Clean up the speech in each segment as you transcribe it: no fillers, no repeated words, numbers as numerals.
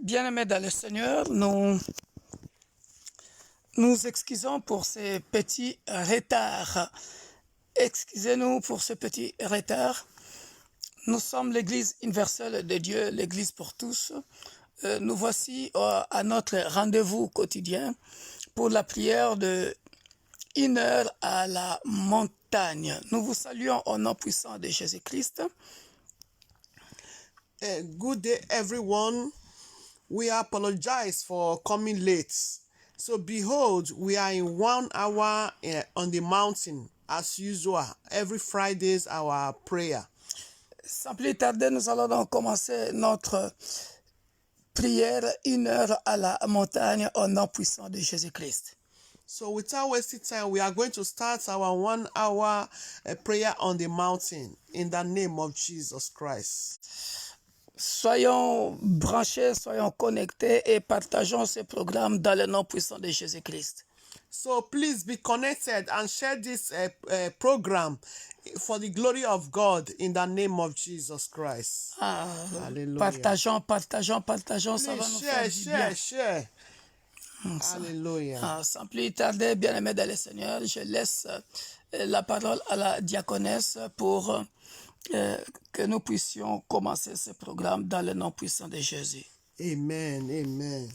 Bien-aimés dans le Seigneur, nous excusons pour ces petits retards. Excusez-nous pour ce petit retard. Nous sommes l'Église universelle de Dieu, l'Église pour tous. Nous voici à notre rendez-vous quotidien pour la prière de 1 heure à la montagne. Nous vous saluons au nom puissant de Jésus-Christ. Good day, everyone. We apologize for coming late. So behold, we are in 1 hour on the mountain, as usual. Every Friday is our prayer. Sans plus tarder, nous allons donc commencer notre prière 1 heure à la montagne au nom puissant de Jésus-Christ. So without wasting time, we are going to start our 1 hour prayer on the mountain in the name of Jesus Christ. Soyons branchés, soyons connectés et partageons ce programme dans le nom puissant de Jésus-Christ. So please be connected and share this program for the glory of God in the name of Jesus Christ. Hallelujah. Partageons, ça va nous faire du bien. Share. Hallelujah. Sans plus tarder, bien-aimés dans le Seigneur, je laisse la parole à la diaconesse pour que nous puissions commencer ce programme dans le nom puissant de Jésus. Amen.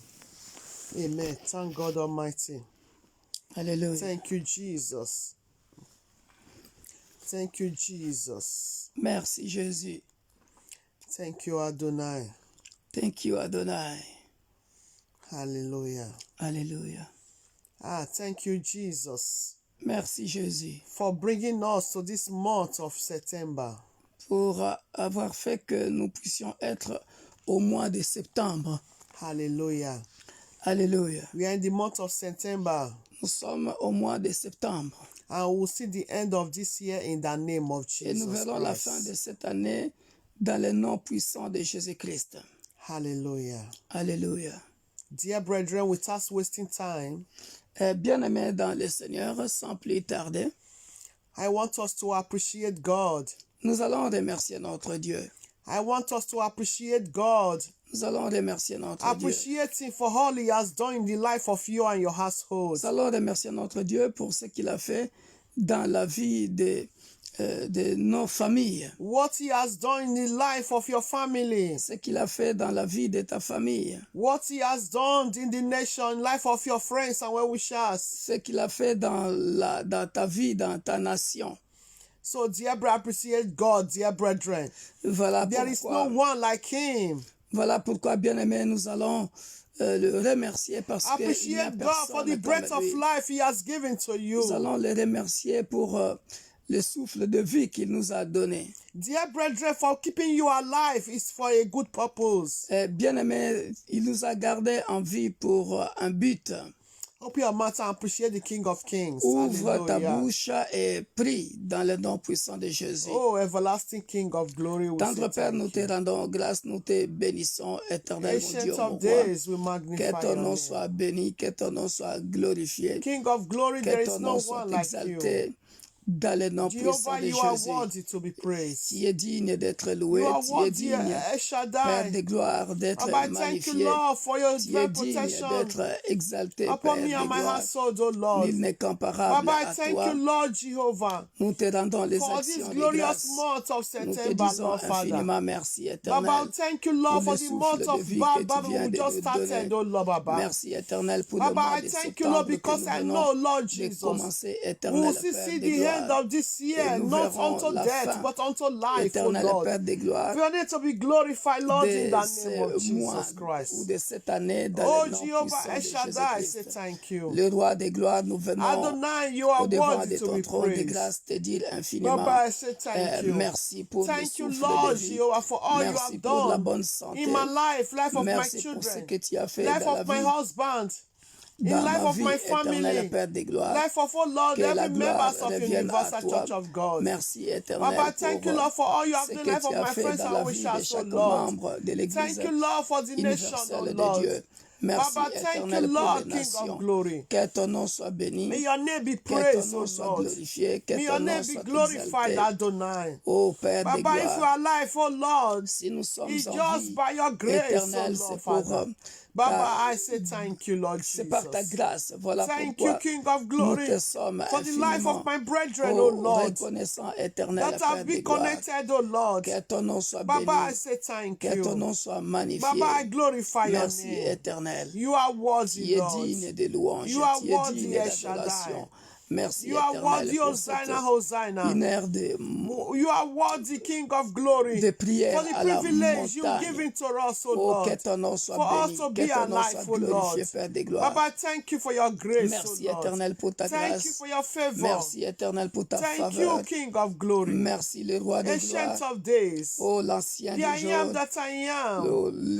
Thank God Almighty. Alléluia. Thank you, Jesus. Merci, Jésus. Thank you, Adonai. Thank you, Adonai. Hallelujah. Thank you, Jesus. Merci, Jésus. For bringing us to this month of September. Pour avoir fait que nous puissions être au mois de septembre. Hallelujah. We are in the month of September. Nous sommes au mois de septembre. And we'll see the end of this year in the name of Jesus. Et nous verrons la fin de cette année dans le nom puissant de Jésus-Christ. Hallelujah. Dear brethren, without wasting time, bien-aimés dans le Seigneur, sans plus tarder, I want us to appreciate God. Nous allons remercier notre Dieu. I want us to appreciate God. Nous allons remercier notre Dieu. Appreciate Him for all He has done in the life of you and your household. Nous allons remercier notre Dieu pour ce qu'il a fait dans la vie de nos familles. What He has done in the life of your family. Ce qu'il a fait dans la vie de ta famille. What He has done in the nation, life of your friends and well-wishers. Ce qu'il a fait dans ta vie, dans ta nation. So, dear brother, appreciate God, dear brethren. Voilà There is no one like Him. Voilà pourquoi, bien-aimés, nous allons le remercier parce qu'il n'y a Appreciate God for the breath of life He has given to you. Nous allons le remercier pour le souffle de vie qu'il nous a donné. Dear brethren, for keeping you alive is for a good purpose. Bien-aimé, il nous a gardés en vie pour un but. Open your mouth and appreciate the King of Kings. Ouvre ta bouche et prie dans le nom puissant de Jésus. Oh, everlasting King of glory. Tendre Père, nous te rendons grâce, nous te bénissons, éternel mon Dieu, mon roi. Que ton nom soit béni, que ton nom soit glorifié. King of glory, there is no one like you. Dans le nom puissant de Jésus, tu es digne d'être loué, tu es digne, Père de gloire, d'être magnifié, tu es digne d'être exalté, Père de gloire. Nul n'est comparable à toi. Nous te rendons les actions de grâce. Nous te disons infiniment merci, éternel, pour le souffle de vie que tu viens de nous donner. Merci, éternel, pour le mois de septembre que nous venons de commencer, éternel, Père de gloire. End of this year, not unto death, but unto life, oh Lord. We are to be glorified, Lord, in the name of Jesus Christ. Oh Jehovah El Shaddai, say thank you. Le roi des gloires, nous venons Adonai, you are worthy to be trône de praised. grâce te dire infiniment Baba, I say thank you. Merci pour le Thank you, souffle Lord de vie. Jehovah, for all you Merci have pour la done bonne santé. in my life, life of my Merci pour ce children, que tu as fait life dans la of my vie. husband, in Dans life ma of vie, my family, éternel Père des gloires, life of, oh Lord, que la every gloire members of revienne à Universal toi. Church of God. Merci éternel Baba, thank you, Lord, for all you have ce done in que life of tu as my fait friends dans and la vie de wishers, oh chaque Lord. membre de l'Église Thank you, Lord, for the nation, oh universelle de Lord. Dieu. Merci, Baba, thank you, éternel, pour Lord, les King nations. of glory. Que ton nom soit béni. May your name be Que ton praised, nom O soit Lord. glorifié. Que May ton your nom name be soit glorified, exalté. Adonai. Ô Père de Baba, if we gloire, are alive, oh Lord, si nous sommes it's en just vie by your grace, oh éternelle, Lord, c'est pour Father. Baba, ta- I say thank you, Lord c'est par ta Jesus. grâce. Voilà Thank you, pourquoi King of nous glory, te sommes for the life of infiniment my brethren, oh Lord, reconnaissants, éternel that Père have de been gloire. connected, oh Lord. Que ton nom soit Baba, I béni. say thank Que ton you. nom soit magnifié. Baba, I glorify your Merci, name. éternel. You are worthy, Tu es Lord. digne de louanges. You are Tu es worthy, digne El Shaddai. d'adoration. Merci, You are éternel, worthy, pour cette Hosanna, Hosanna. une heure You are worthy, King of glory, de for prière the à la privilege you've montagne. given to us, O Oh, que Lord, ton nom soit for us béni. to Que be ton nom alive, soit O Lord. glorifié, Père de gloire. Baba, thank you for your grace, Merci, O Lord. éternel, pour ta Thank you grâce. for your favor. Merci, éternel, pour ta Thank faveur. you, King of glory, Merci, le roi de Ancient gloire. of days, Oh, l'ancien the des I am jours. that I am,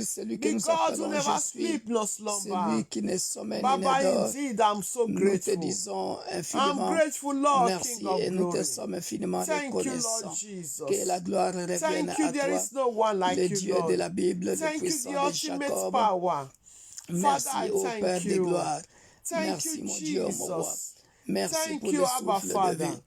Celui que the nous God who appelons never je suis. sleep nor slumber. Celui qui ne sommeille ni Baba, ne dort. indeed, I'm so Nous te grateful. disons I'm infiniment grateful, Lord, merci King of et nous te glory. sommes infiniment Thank you, Lord reconnaissants. Jesus. Que la gloire revienne Thank you, à there toi, is no one le like you, Dieu de Lord. la Bible, le Thank you, puissant the de ultimate Jacob. power. Merci, Father, I ô thank Père de you. gloire. Thank Merci, you, mon Dieu, mon roi. Jesus. Merci Thank pour you, le Abba souffle de Father. vie.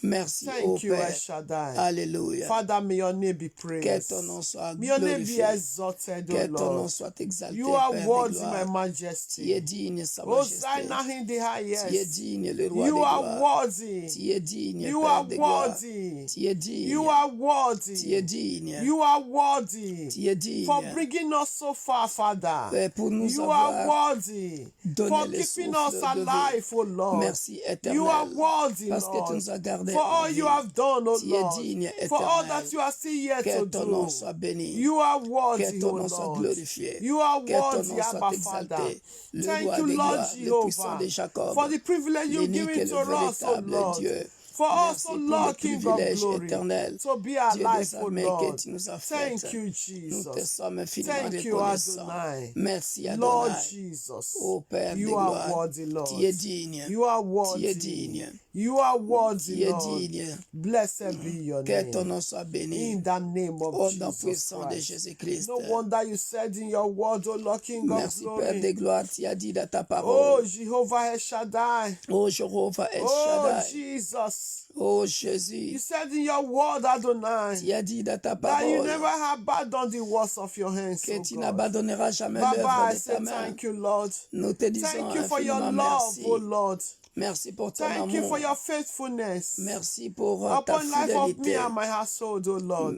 Merci, ô Thank you, El Père. Shaddai. Alléluia. Father, may your name be Que praised. ton nom soit May your name be glorifié. exalted, O Que ton nom Lord. soit exalté, You are Père de worthy, my gloire. Tu es majesty. digne, sa majesté. Hosanna in the Tu es highest. digne, le roi You de are gloire. worthy. Tu es digne, You Père are de gloire. worthy. Tu es digne. You are Tu es worthy. digne. You are worthy. Tu es digne. For bringing us so far, Father. Pour nous You are avoir worthy. donné For le keeping souffle us de alive, vie. O Lord. Merci, You are éternel, worthy, parce que tu Lord. nous as gardés For en all vie. you have done, O Tu es Lord. digne, For all éternel. that you are still yet Que to ton nom do. soit béni. You are Que worthy, ton O nom soit Lord. glorifié. You are Que ton worthy, nom soit Abba Father. exalté. Le Thank roi you, de Lord gloire, le puissant Jehovah, de Jacob, for the privilege you've l'unique et given le to us, O véritable Lord. Dieu. For us, Merci O pour le Lord, King of privilège glory, éternel, to be Dieu alive, des O armées que Lord. tu nous as fait. Thank you, Nous te Jesus. sommes infiniment Thank you, reconnaissants. Adonai. Merci, Lord Adonai. Jesus, Ô Père de you are gloire, worthy, Lord. tu es digne. You are Tu es worthy. digne. You are worthy, Tu es Lord. digne. Blessed be your Que ton name. nom soit béni. In the name of Au nom Jesus puissant de Christ. Jésus-Christ. No wonder you said in your word, O Lord, King of Merci, Père glory. de gloire, tu as dit dans ta Oh, parole. Jehovah El Shaddai. Oh, Jéhovah El Oh, Shaddai. Jesus. Oh, You Jésus, said in your word, Adonai, tu as dit dans ta that you parole never abandoned the works of your hands, que oh tu God. n'abandonneras jamais Baba, l'œuvre I de say ta main. thank you, Lord. Nous te disons Thank you for your infiniment love, merci. oh Lord. Merci pour ton Thank you for amour. your faithfulness. Merci pour ta Upon life of me fidélité and my household, oh Lord.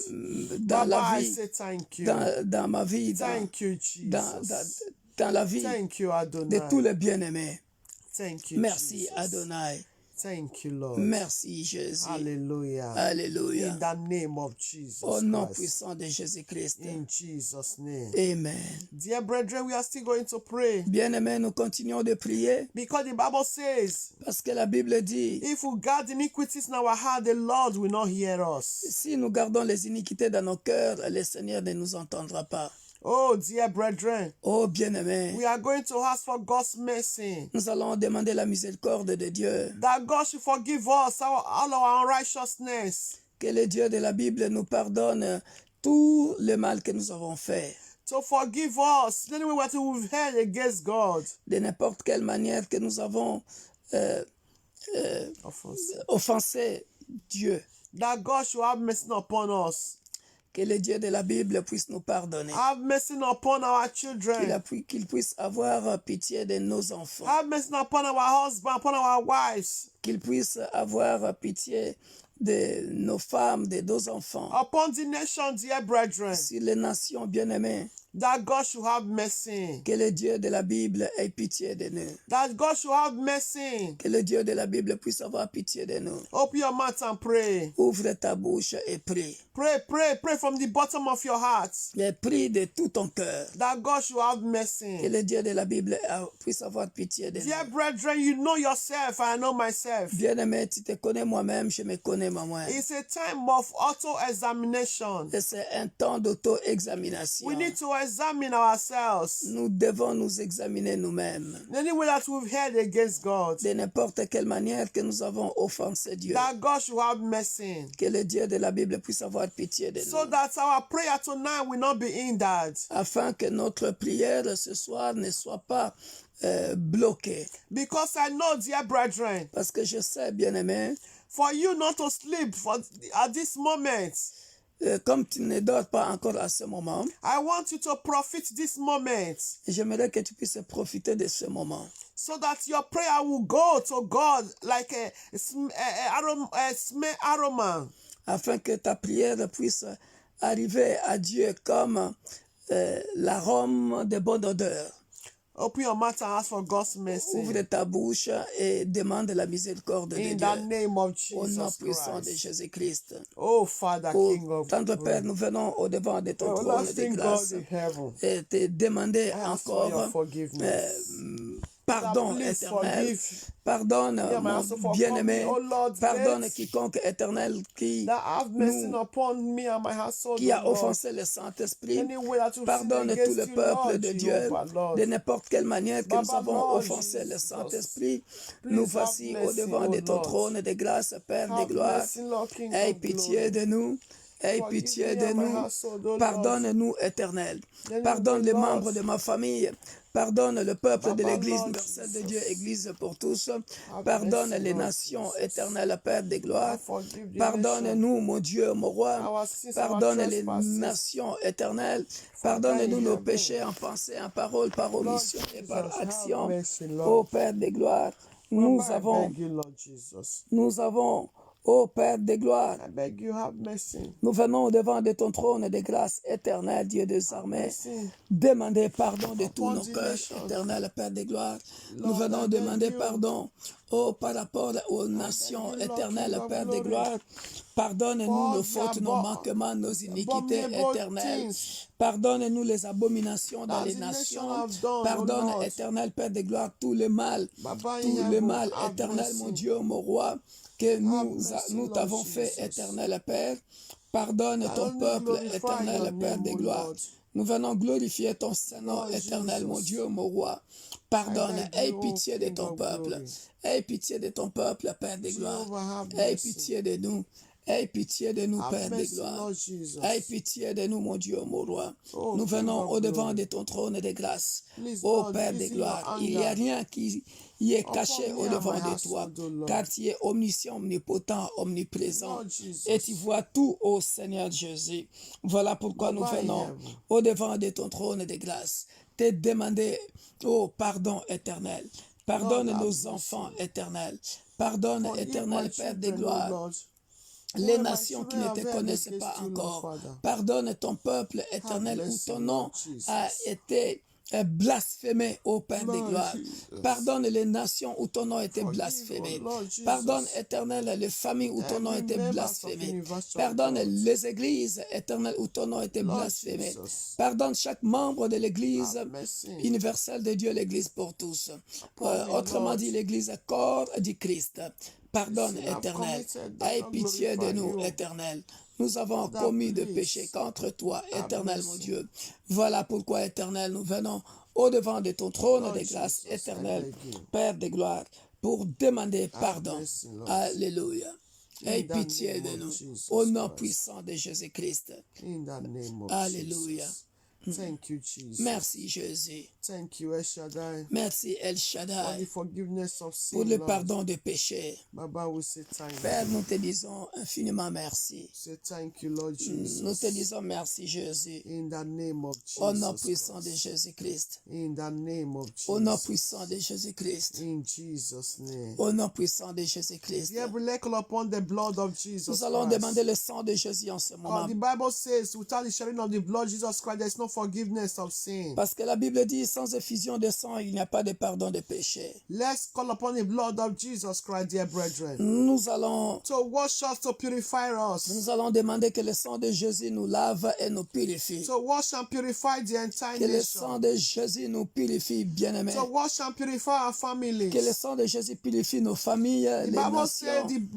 dans la Baba, I vie, say thank you. dans ma vie, Thank you, dans, Jesus. dans la vie Thank you, de tous Adonai. les bien-aimés. Thank you, Merci, Jesus. Adonai. Thank you, Lord. Merci, Jésus. Hallelujah. Alléluia. In the name of Jesus Au nom Christ. puissant de Jésus-Christ. In Jesus' name. Amen. Dear brethren, we are still going to pray. Bien-aimés, nous continuons de prier Because the Bible says, parce que la Bible dit, if we guard iniquities in our heart, the Lord will not hear us. si nous gardons les iniquités dans nos cœurs, le Seigneur ne nous entendra pas. Oh, dear brethren, Oh, bien-aimés, we are going to ask for God's mercy. nous allons demander la miséricorde de Dieu. That God should forgive us all our unrighteousness. Que le Dieu de la Bible nous pardonne tout le mal que nous avons fait. To forgive us anyway what we've held against God. De n'importe quelle manière que nous avons offensé Dieu. That God should have mercy upon us. Que le Dieu de la Bible puisse nous pardonner. Have mercy upon our children. Qu'il puisse avoir pitié de nos enfants. Have mercy upon our husbands, upon our wives. Qu'il puisse avoir pitié de nos femmes, de nos enfants. Upon the nation, dear brethren. Sur les nations bien-aimées. That God should have mercy. Que le Dieu de la Bible ait pitié de nous. That God should have mercy. Que le Dieu de la Bible puisse avoir pitié de nous. Open your mouth and pray. Ouvre ta bouche et prie. Pray, pray, pray from the bottom of your heart. Et prie de tout ton cœur. That God should have mercy. Que le Dieu de la Bible puisse avoir pitié de Dear nous. brethren, you know yourself, I know myself. Bien-aimé, tu te connais moi-même, je me connais moi-même. It's a time of auto-examination. C'est un temps d'auto-examination. We need to examine ourselves. Nous devons nous examiner nous-mêmes. Any way that we've held against God. De n'importe quelle manière que nous avons offensé Dieu. That God should have mercy. Que le Dieu de la Bible puisse avoir pitié de nous. So that our prayer tonight will not be hindered. Afin que notre prière ce soir ne soit pas bloquée. Because I know, dear brethren. Parce que je sais, bien-aimé. For you not to sleep at this moment. Comme tu ne dors pas encore à ce moment. I want you to profit this moment. J'aimerais que tu puisses profiter de ce moment. So that your prayer will go to God like a smell aroma. Afin que ta prière puisse arriver à Dieu comme l'arôme de bonne odeur. Open your mouth and ask for God's mercy. Ouvre ta bouche et demande la miséricorde de Dieu. In the name of Jesus Au nom puissant de Jésus-Christ. Oh Father, King of Tendre Père, nous venons au devant de ton trône de grâce et te demander encore pardon éternel. Pardonne, mon bien-aimé. Pardonne quiconque éternel qui a offensé le Saint-Esprit. Pardonne tout le peuple de Dieu. De n'importe quelle manière que nous avons offensé le Saint-Esprit, nous voici au devant de ton trône de grâce, Père de gloire. Aie pitié de nous. Aie pitié de nous. Pardonne-nous, éternel. Pardonne les membres de ma famille. Pardonne le peuple de l'Église universelle de Dieu, Église pour tous. Pardonne les nations, éternel Père de gloire. Pardonne-nous, mon Dieu, mon roi. Pardonne les nations éternelles. Pardonne-nous nos péchés en pensée, en parole, par omission et par action. Ô Père de gloire, nous avons, ô Père de gloire, nous venons au devant de ton trône de grâce éternelle, Dieu des armées, demander pardon de tous nos cœurs, éternel Père de gloire. Nous venons demander pardon, par rapport aux nations, éternel Père de gloire. Pardonne-nous nos fautes, nos manquements, nos iniquités éternelles. Pardonne-nous les abominations dans les nations. Pardonne, éternel Père de gloire, tout le mal, éternel, mon Dieu, mon roi, que nous t'avons fait, éternel Père. Pardonne ton peuple, éternel Père de gloire. Nous venons glorifier ton Saint-Nom, éternel, mon Dieu, mon roi. Pardonne, aie pitié de ton peuple. Aie pitié de ton peuple, Père de gloire. Aie pitié de nous. Aie pitié de nous, Père de gloire. Aie pitié de nous, mon Dieu, mon roi. Nous venons au devant de ton trône de grâce. Ô Père de gloire, il n'y a rien qui y est caché au devant de toi, car tu es omniscient, omnipotent, omniprésent, et tu vois tout, ô Seigneur Jésus. Voilà pourquoi nous venons au devant de ton trône de grâce, te demander, ô pardon éternel. Pardonne nos enfants éternels. Pardonne, éternel Père de gloire, les nations qui ne te connaissent pas encore. Pardonne ton peuple éternel où ton nom a été blasphémé, ô Père de gloire. Pardonne les nations où ton nom a été blasphémé. Pardonne, éternel, les familles où ton nom a été blasphémé. Pardonne les églises, éternelles, où ton nom a été blasphémé. Pardonne chaque membre de l'église universelle de Dieu, l'église pour tous. Autrement dit, l'église corps du Christ. Pardonne, éternel. Aie pitié de nous, éternel. Nous avons commis de péchés contre toi, éternel, mon Dieu. Voilà pourquoi, éternel, nous venons au devant de ton trône de grâce, éternel, Père de gloire, pour demander pardon. Alléluia. Aie pitié de nous. Au nom puissant de Jésus-Christ. Alléluia. Thank you, Jesus. Merci, Jésus. Thank you, El Shaddai. Merci, El Shaddai, For the forgiveness of sin, pour le Lord. pardon des péchés. Baba, we say thank you. Père, nous te disons infiniment merci. Say thank you, Lord Jesus. Nous te disons merci, Jésus. In the name of Jesus. Au nom puissant de Jésus-Christ. In the name of Jesus. Au nom puissant de Jésus-Christ. In Jesus' name. Au nom puissant de Jésus-Christ. Yeah, we lay call upon the blood of Jesus. Nous allons Christ. demander le sang de Jésus en ce moment. The Bible says, without the shedding of the blood of Jesus Christ, there is no forgiveness of sin. Parce que la Bible dit, sans effusion de sang, il n'y a pas de pardon de péché. Let's call upon the blood of Jesus Christ, dear brethren. Nous allons wash us, to purify us. Nous allons demander que le sang de Jésus nous lave et nous purifie. Wash and purify the entire Que le nation. sang de Jésus nous purifie, bien-aimés. Wash and purify our families. Que le sang de Jésus purifie nos familles, The les Bible says nations.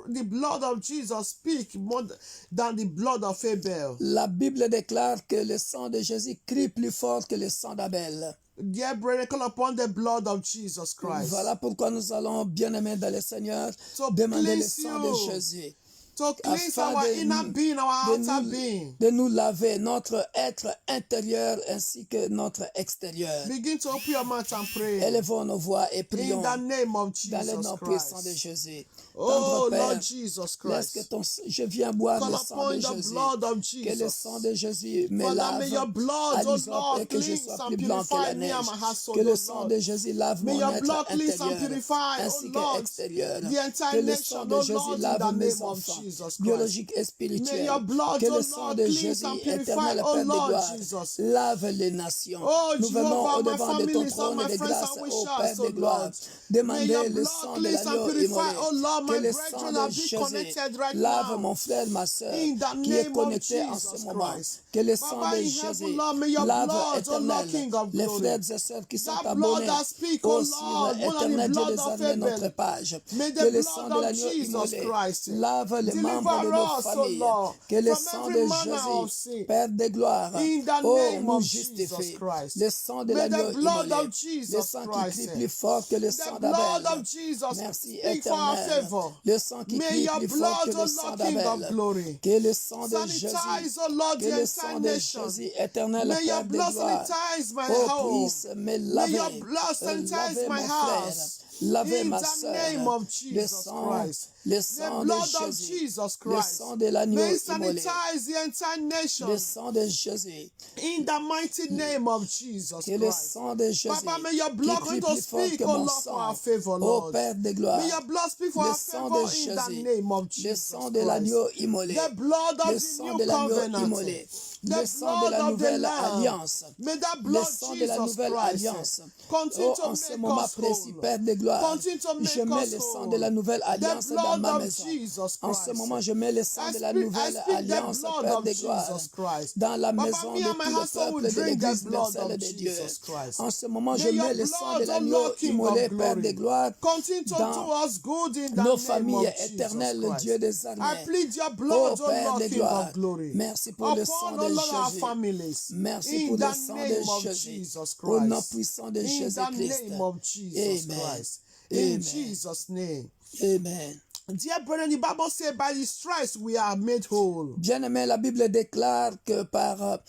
the blood of Jesus speak more than the blood of Abel. La Bible déclare que que le sang de Jésus crie plus fort que le sang d'Abel. Dear brethren, call upon the blood of Jesus Christ. Voilà pourquoi nous allons, bien-aimés dans le Seigneur, demander le sang de Jésus. To cleanse our inner being, our outer being. De nous laver notre être intérieur ainsi que notre extérieur. Begin to open your mouth and pray. Élevons nos voix et prions in the name of Jesus dans le nom Christ. puissant de Jésus. Oh Père, Lord Jesus Christ. laisse que je viens boire Call le sang upon de the Jésus. blood of Jesus. Que le sang de Jésus me Father, lave may your blood, à oh l'hysope Lord, et que je cleanse sois and plus blanc que purify la me neige. and my household, Que le oh sang Lord. de Jésus lave May mon your être blood cleanse and intérieur purify, ainsi oh que Lord, extérieur. the Que entire le nation, sang de oh Jésus Lord, in lave the mes name of enfants Jesus Christ. biologiques et May spirituels. your blood, Que oh le sang Lord, de cleanse Jésus, and purify, éternel oh Père de Lord gloire, Jesus. lave les nations. Oh Nous venons Jehovah, my au-devant de ton families, all trône my de friends grâce, and ô wishes, Père oh de gloire. Lord. May Demander your le blood sang de cleanse and l'agneau purify, immolé. oh Lord, Que my le brethren sang are de being Jésus connected right lave now. mon frère, ma soeur, In the qui est name of connecté en ce Jesus moment. Christ. Que le sang Baba de in Jésus heaven, Lord, may your lave blood, oh Lord, éternel King of les glory. frères et sœurs qui sont That blood abonnés that speak, au oh sur Lord, more than the éternel Dieu blood des of armées, notre Abel. page. May Que the le sang blood de of l'agneau Jesus immolé Christ lave les membres de deliver nos us, oh familles. Lord, Que le from sang every de manner of Jésus, sin. Père de gloire, In the oh, name nous of Jesus justifie. Christ. Le sang de May the l'agneau blood immolé. of Le Jesus sang qui Christ. crie plus fort que le The sang blood d'Abel. of Jesus Merci speak for our éternel. favor. Le sang qui May crie your plus fort que blood, le oh sang Lord, King of d'Abel. glory, Que le sang de sanitize, Jésus, oh Lord, que the le entire sang de nation. Jésus, éternel May your Père de blood gloire, sanitize my oh, home. puisse me May your laver, blood sanitize laver my mon frère, house. laver In ma the soeur. name of Le Jesus sang, Christ. le The sang de blood of Jésus, Jesus le Christ. sang de l'agneau May immolé, sanitize the entire le nation. sang de Jésus, In the mighty name of Jesus que le Christ. sang de Jésus Papa, may your qui blood crie continue to plus fort speak, que oh mon Lord, for our sang, favor, ô Lord. Père de gloire, May your blood speak for le our sang favor de in the Jésus, name of le Jesus sang de Christ. l'agneau immolé, The blood le of the sang new de l'agneau covenant. immolé, The le sang de blood la of the nouvelle Lamb. alliance, May that le blood, sang de la Jesus nouvelle Christ, alliance. continue Oh, to en ce make moment us précis, whole. Père de gloire, Continue to je make mets us le sang whole. de la nouvelle The alliance dans blood ma of maison. Jesus En ce Christ. moment, je mets le sang de la I nouvelle speak the alliance, blood Père of de gloire, Jesus Christ. dans la Papa, maison me de and my tout le household will peuple de drink the l'Église blood universelle of de Dieu. Jesus Christ. En ce moment, je May mets your le sang de blood, oh l'agneau Lord, King immolé, of Père de glory, gloire, continue to dans do us good in the nos name familles, of Jesus éternel Christ. Dieu des I armées. plead your Oh blood, oh Père Lord, de King gloire, of glory, merci pour le sang upon, de oh Lord, our Jésus. families. Merci In pour le the sang de name of Jésus. Jesus Au nom Christ. puissant de In the Jésus-Christ. name of Jesus Amen. Christ. In Amen. Jesus' name. Amen. Dear brethren, the Bible says, by his stripes we are made whole. Bien-aimé, la Bible déclare que par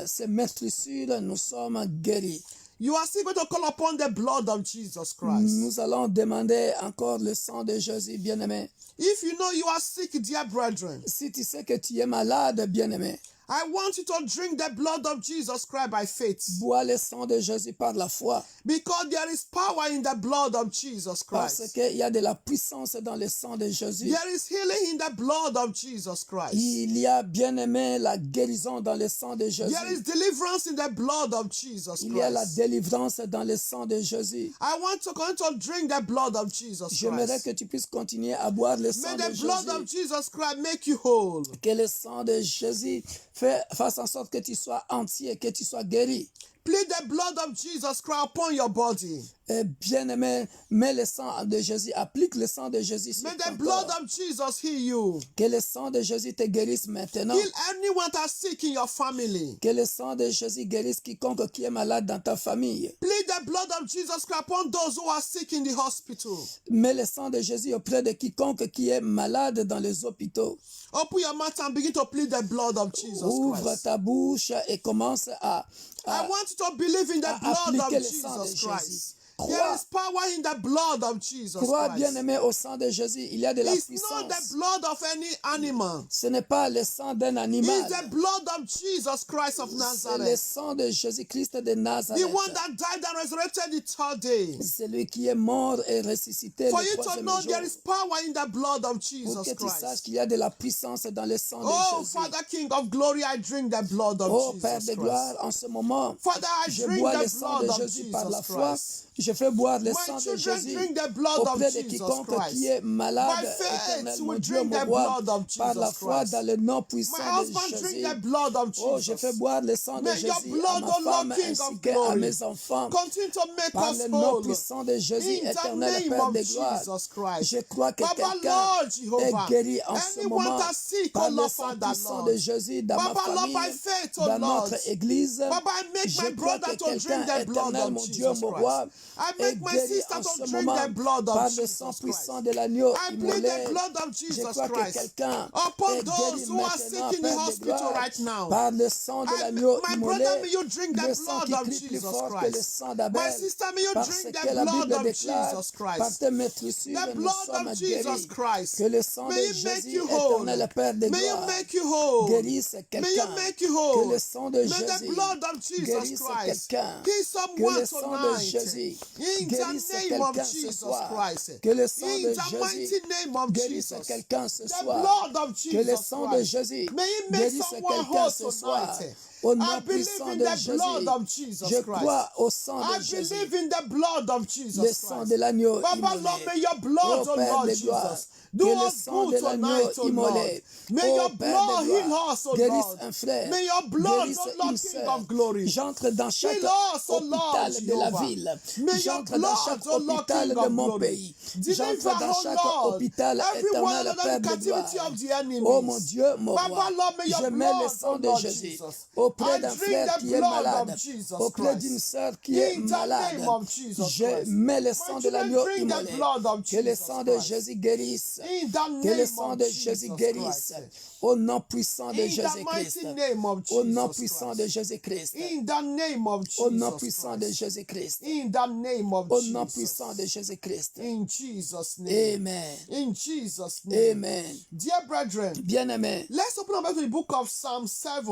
ces meurtrissures, nous sommes guéris. You are still going to call upon the blood of Jesus Christ. Nous allons demander encore le sang de Jésus, bien-aimé. If you know you are sick, dear brethren, Si tu sais que tu es malade, bien-aimé, I want you to drink the blood of Jesus Christ by faith. bois le sang de Jésus par la foi. Because there is power in the blood of Jesus Parce Christ. qu'il y a de la puissance dans le sang de Jésus. There is healing in the blood of Jesus Christ. Il y a, bien-aimé, la guérison dans le sang de Jésus. There is deliverance in the blood of Jesus Il y a la Christ. délivrance dans le sang de Jésus. I want to continue to drink the blood of Jesus J'aimerais Christ. que tu puisses continuer à boire le sang May de the blood of Jésus. Jesus Christ make you whole. Que le sang de Jésus fasse en sorte que tu sois entier, que tu sois guéri. Plead the blood of Jesus Christ upon your body. Et bien-aimé, mets le sang de Jésus, applique le sang de Jésus sur May ton the blood corps. of Jesus heal you. Que le sang de Jésus te guérisse maintenant. Heal anyone that is sick in your family. Que le sang de Jésus guérisse quiconque qui est malade dans ta famille. Plead the blood of Jesus Christ upon those who are sick in the hospital. Mets le sang de Jésus auprès de quiconque qui est malade dans les hôpitaux. Open your mouth and begin to plead the blood of Jesus Ouvre Christ. ta bouche et commence à I want you to believe in the blood of appliquer le sang de Jesus Jésus. Christ. Crois. There is power in the blood of Jesus Crois, Christ. bien-aimé, au sang de Jésus. Il y a de la It's not the puissance. blood of any animal. Ce n'est pas le sang d'un It's animal. the blood of Jesus Christ of C'est le Nazareth. sang de Jésus-Christ de The Nazareth. one that died and resurrected the third day. Celui qui est mort et ressuscité For le you to troisième know jour. there is power in the blood of Pour Jesus que tu saches Christ. qu'il y a de la puissance dans le sang de Oh, Jésus. Father King of glory, I drink the blood of Oh Père Jesus de gloire, Christ. en ce moment, Father, I je drink bois the le sang de blood of Jésus par la Jesus foi. Christ. Je fais boire le My sang de children Jésus drink the blood of auprès de Jesus quiconque Christ. qui est malade. By faith, Éternel, we mon Dieu, drink mon the roi, blood of par la Jesus foi Christ. dans le nom My puissant de husband drink Jésus. the blood of Oh, je fais Jesus. boire le sang de May your Jésus à blood, ma O Lord femme King ainsi of qu'à glory, mes enfants. continue to make Par us le nom whole. puissant de Jésus, In the éternel name Père of de gloire, Jesus Christ. je crois que Baba quelqu'un Lord est Jehovah. guéri en ce Anyone moment that sick, par oh le Lord sang Father, puissant Lord. de Jésus dans ma Baba Lord, by famille, faith, oh dans Lord. notre église. Baba, I make Je my crois brother que to quelqu'un, drink the blood éternel of mon Dieu, Jesus mon Christ. roi, I est make my guéri sister en to ce drink moment the blood par of le sang Jesus puissant Christ. de l'agneau I plead the immolé. blood of Je Jesus crois que Christ quelqu'un upon est those guéri who are maintenant, sick in the Père de hospital gloire, right now. par le sang de l'agneau My immolé, brother, may you drink the le sang blood qui of crie plus Jesus fort que le Christ. sang My d'Abel. sister, may you Parce drink que the la blood Bible of déclare, Jesus par Christ. tes meurtrissures, The nous blood sommes of Jesus guéris. Christ. Que le sang May de you make Jésus, you whole. éternel Père de May you gloire, make you whole. guérisse May you quelqu'un. make you Que whole. le sang de May the Jésus blood of Jesus guérisse Christ quelqu'un. heal Que someone le sang de tonight. Jésus In guérisse the name of quelqu'un ce Jesus soir. Christ. Que le sang In de the Jésus mighty name of guérisse Jesus. quelqu'un ce The soir. blood of Que le Jesus sang de Christ. Jésus May it make guérisse someone quelqu'un whole ce soir. tonight. Au I nom believe puissant in de the blood Jésus, of Jesus je Christ. crois au sang I de Jésus. believe in the blood of Le Jesus sang Christ. de l'agneau Baba immolé. Lord, may your blood, Ô oh Père Lord de gloire, Jesus, do que le us sang good de l'agneau tonight, oh Lord. immolé. May Ô your Père de blood heal gloire, us, oh guérisse Lord. un frère, May your blood, guérisse oh une Lord, King sœur. of glory. J'entre dans chaque Heal us, oh Lord hôpital de la Jehovah. ville. May your J'entre dans chaque blood, oh Lord, hôpital King de of mon glory. pays. Deliver, J'entre dans oh chaque Lord, hôpital everyone éternel, under Père the de gloire. captivity of the enemies. Oh mon Dieu, mon Baba roi, Lord, may je your mets le blood, sang oh de Lord Jésus Jesus. auprès I d'un drink frère the qui est blood malade, of Jesus auprès d'une Christ. sœur qui est In the malade. name of Jesus Je Christ. mets le My sang de children l'agneau drink the immolé. blood of Que le Jesus sang de Christ. Jésus guérisse. In the Que le name sang of de Jésus Jesus guérisse. Christ. Au nom puissant de In the Jésus-Christ. mighty name of Au nom Jesus puissant Christ. de Jésus-Christ. In the name of Au nom Jesus puissant de Christ. Jésus-Christ. In the name of Au nom puissant de Jesus. Jésus-Christ. In Jesus' name. Amen. In Jesus' name. Amen. Dear brethren, Bien-aimés, let's open up to the book of Psalm 7.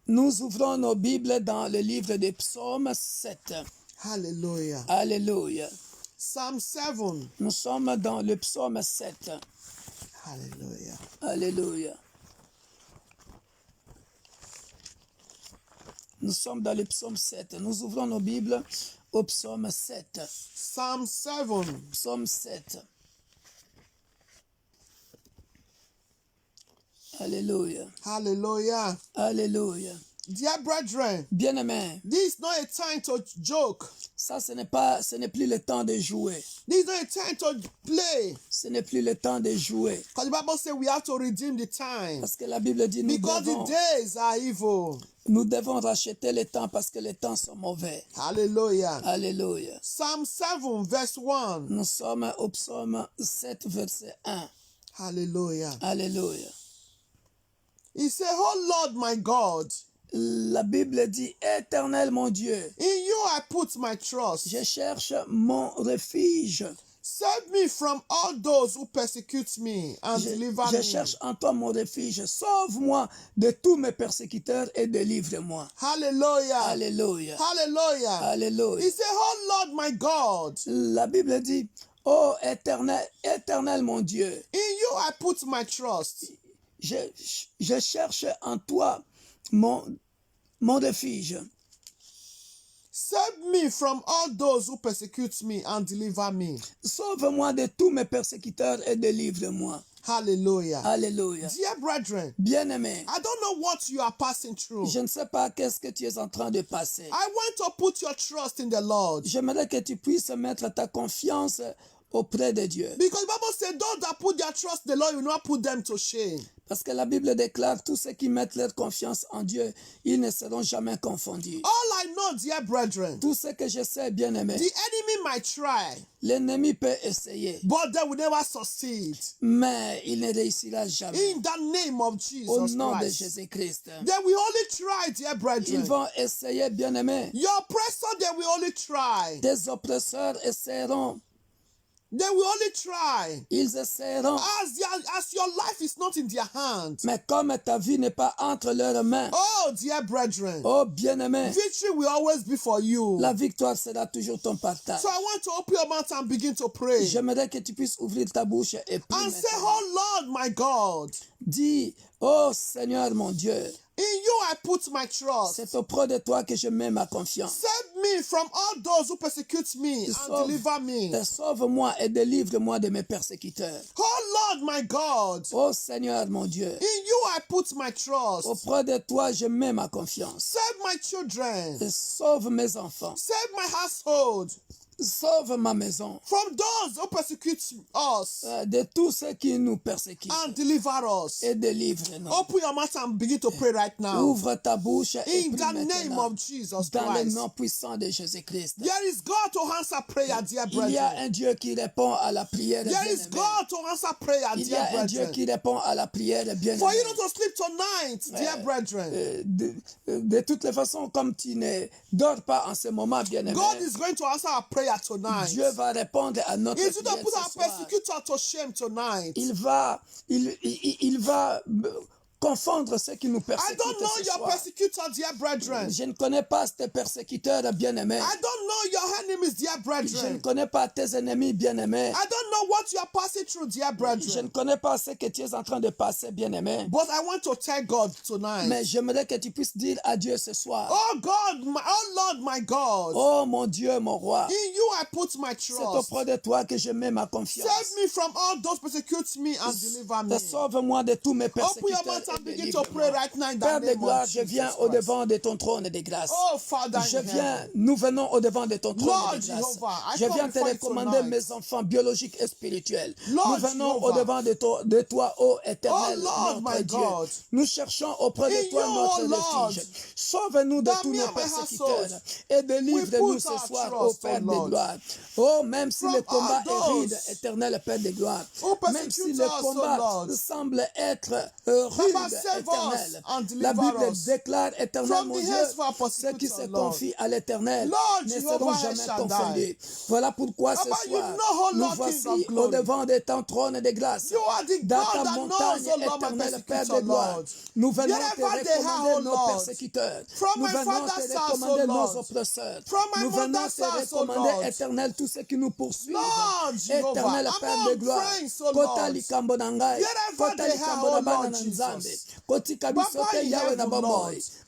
nous ouvrons nos Bibles dans le livre des Psaumes 7. Hallelujah. Alléluia. Psalm 7. Nous sommes dans le Psaume 7. Hallelujah. Alléluia. Nous sommes dans le Psaume 7. Nous ouvrons nos Bibles au Psaume 7. Psalm 7. Psaume 7. Alléluia. Hallelujah. Alléluia. Dear brethren, Bien-aimés, this is not a time to joke. ça ce n'est plus le temps de jouer. This is not a time to play. Ce n'est plus le temps de jouer. Because the Bible says we have to redeem the time. Parce que la Bible dit Because the days are evil. nous devons racheter le temps parce que les temps sont mauvais. Hallelujah. Alléluia. Psalm 7 verse 1. Nous sommes au Psaume 7 verset 1. Hallelujah. Alléluia. He said, oh Lord my God, La Bible dit, Éternel mon Dieu, in you I put my trust. je cherche mon refuge. Save me from all those who persecute me and deliver Je me. cherche en toi mon refuge. Sauve-moi de tous mes persécuteurs et délivre-moi. Hallelujah. Alléluia. Hallelujah. Alléluia. He said, oh Lord my God, La Bible dit, ô Éternel mon Dieu, in you I put my trust. je cherche en toi mon refuge. Save me from all those who persecute me and deliver me. Sauve-moi de tous mes persécuteurs et délivre-moi. Hallelujah. Alléluia. Dear brethren, Bien-aimé, I don't know what you are passing through. je ne sais pas qu'est-ce que tu es en train de passer. I want to put your trust in the Lord. J'aimerais que tu puisses mettre ta confiance auprès de Dieu. Because the Bible said those that put their trust in the Lord will not put them to shame. Parce que la Bible déclare, tous ceux qui mettent leur confiance en Dieu, ils ne seront jamais confondus. All I know, dear brethren, Tout ce que je sais, bien-aimé, the enemy might try, l'ennemi peut essayer, but they will never succeed. mais il ne réussira jamais. In the name of Au Jesus nom de Christ. Jésus-Christ. They will only try, dear Ils brethren. vont essayer, bien-aimé. Your oppressor, they will only try. Tes oppresseurs essaieront. They will only try. Ils essaieront. As your life is not in their hands. Mais comme ta vie n'est pas entre leurs mains, Oh, dear brethren. oh bien-aimé, Victory will always be for you. la victoire sera toujours ton partage. So I want to open your mouth and begin to pray. J'aimerais que tu puisses ouvrir ta bouche et prier. And say, oh Lord, my God, Dis, oh Seigneur mon Dieu, In you I put my trust. C'est auprès de toi que je mets ma confiance. Save me from all those who persecute me and deliver me. Sauve-moi et délivre-moi de mes persécuteurs. Oh Lord my God. Oh Seigneur mon Dieu. In you I put my trust. Auprès de toi je mets ma confiance. Save my children. Sauve mes enfants. Save my household. Sauve ma maison. From those who persecute us. De tous ceux qui nous persécutent. And deliver us. Et délivre-nous. Open your mouth and begin to pray right now. Ouvre ta bouche et in prie the name of Jesus dans le Christ. nom puissant de Jésus-Christ. There is God to answer prayer, dear brethren. Il y a un Dieu qui répond à la prière. There is God to answer prayer, Il y dear a un Dieu brethren. qui répond à la prière, bien For you aimé. not to sleep tonight, dear brethren. De toutes les façons, comme tu ne dors pas en ce moment, bien aimé, God is going to answer our prayer tonight. Dieu va répondre à notre He's prière going to put our ce soir. persecutor to shame tonight. Il va confondre ceux qui nous I persécutent don't know ce your soir. persecutor, dear brethren. Je ne connais pas tes persécuteurs bien-aimés. I don't know your enemies, dear Je ne brethren. connais pas tes ennemis bien-aimés. I don't know what you are passing through, dear Je brethren. ne connais pas ce que tu es en train de passer, bien-aimé. But I want to tell God tonight. Mais j'aimerais que tu puisses dire à Dieu ce soir. Oh God, oh Lord, my God. Oh mon Dieu, mon roi. In you I put my C'est trust. auprès de toi que je mets ma confiance. Save me from all those persecute me and deliver me. Sauve-moi de tous mes Open your persécuteurs mouth and et begin to pray délivre-moi. right now in the Père de name gloire, of je viens Jesus au Christ. devant de ton trône de grâce. Oh Father in heaven. Nous venons au devant de ton trône Lord de grâce. Jehovah, I Je come viens te before you recommander tonight. mes enfants biologiques et spirituels. Lord Nous venons Jehovah. au devant de toi, ô éternel, Oh Lord, notre my Dieu. God. Nous cherchons auprès de In toi you, notre oh Lord. refuge. Sauve-nous de That tous me nos and my persécuteurs household, et délivre-nous we put ce our soir, trust, ô oh Père de Lord. gloire. Oh, même si From le combat all est rude, those éternel Père de gloire. who Même si persecute le us, oh combat Lord. semble être rude, Baba, save éternel. us and La deliver Bible us déclare, éternel from mon the Dieu, hands of our ceux qui persecutors, se Lord. confient à l'éternel Lord ne Jehovah seront El jamais Shaddai. confondus. Voilà pourquoi ce Baba, you soir, know, oh nous Lord, King voici of au glory. devant de ton trône de grâce. You are the Dans God ta that montagne knows, oh Lord, my éternelle, Père persecutor, de gloire, Lord. nous venons te Wherever they are, recommander oh nos Lord. persécuteurs. From Nous my venons father's te house, recommander oh nos Lord. oppresseurs. From my Nous venons mother's te house, oh recommander, Lord. éternel, tous ceux qui nous poursuivent. Lord Jehovah, Éternel Père de among gloire. friends, oh Kota Lord. likambo na ngai. Wherever Kota they are, likambo oh na bana Lord na Jesus. nzambe. Kotika biso Baba te in yawe na heaven, Lord.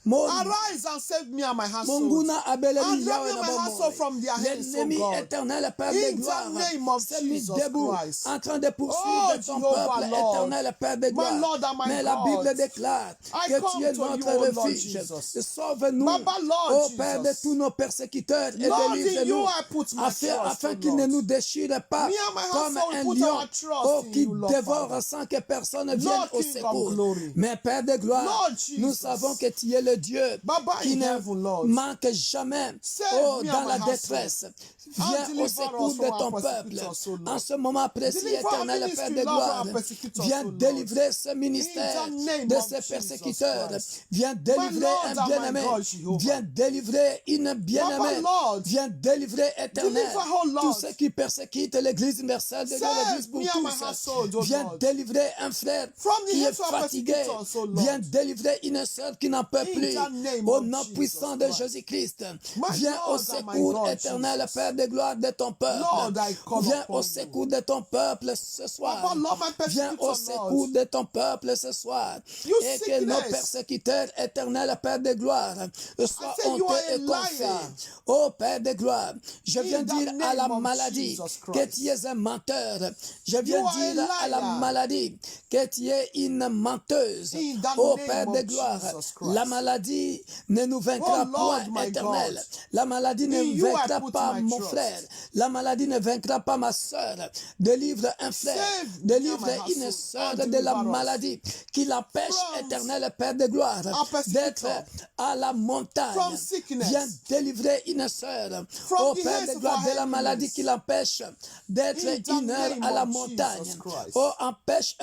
bomoi. Arise and save me and my household. Monguna abeleli And yawe deliver na my household from their hands, oh L'ennemi God. éternel, Père In de the gloire, name of s'est mis Jesus debout, Christ. en train de poursuivre Oh, ton Jehovah, peuple Lord. éternel, Père de My gloire. Lord and my Mais la God. Bible déclare I que come tu es to notre you, oh Lord refuge. Jesus. Sauve-nous, Baba, Lord ô Jesus. Père de tous nos persécuteurs, et Lord, in you délivre-nous, I put my trust, afin oh qu'ils ne Lord. nous déchirent pas Me and my comme household un put lion, our trust oh, in qui you, Lord dévore Father. sans que personne vienne Lord, au King of secours. glory. Mais Père de gloire, Lord nous Jesus. savons que tu es le Dieu Baba qui in ne heaven, Lord. manque jamais. Save Oh, me dans and la my détresse, viens deliver au secours us de from ton our peuple. persecutors, O Lord. En ce moment précis, Deliver our éternel ministry, Père de Lord, gloire, from our persecutors, viens O Lord. délivrer ce ministère In the name de of ces Jesus persécuteurs. Christ. Viens délivrer Lord un and my bien-aimé. God, Jehovah. Viens délivrer une bien-aimée. Baba, Lord. Viens délivrer éternel Deliver, oh Lord. tous ceux qui persécutent l'église universelle de Dieu, Save l'église pour me and my tous. household, O Viens Lord. délivrer un frère From the qui est hands of our fatigué. persecutors, O Lord. Viens délivrer une sœur qui n'en peut In plus. the name Au of nom Jesus puissant de Christ. Jésus-Christ. My Viens au Lord and my secours God, éternel, Jesus. Père de gloire de ton peuple. Lord, I call Viens upon au you. secours de ton peuple ce soir. Baba, Lord, my Viens persecutor, au secours Lord. de ton peuple ce soir. You Et que nos sickness. persécuteurs éternels, Père de gloire, soient I say you honteux are a et confus. liar. Ô Père de gloire, je viens In the dire à la name of maladie Jesus que Christ. tu es un menteur. Je viens You are a dire à la liar. maladie que tu es une menteuse. In the Ô name Père of de gloire, Jesus Christ. la maladie ne nous vaincra Oh Lord, point, my éternel. God. La maladie ne In you I vaincra put pas my mon trust. frère. La maladie ne vaincra pas ma soeur. Délivre un frère. Save me Délivre and my une household soeur and de la deliver us maladie qui l'empêche, from éternel Père de gloire, our persecutor. d'être à la montagne. From sickness. Viens délivrer une soeur, From au the Père hands de of gloire, our de la enemies. maladie qui l'empêche d'être In the une heure name à la of montagne. Jesus Christ. Oh, empêche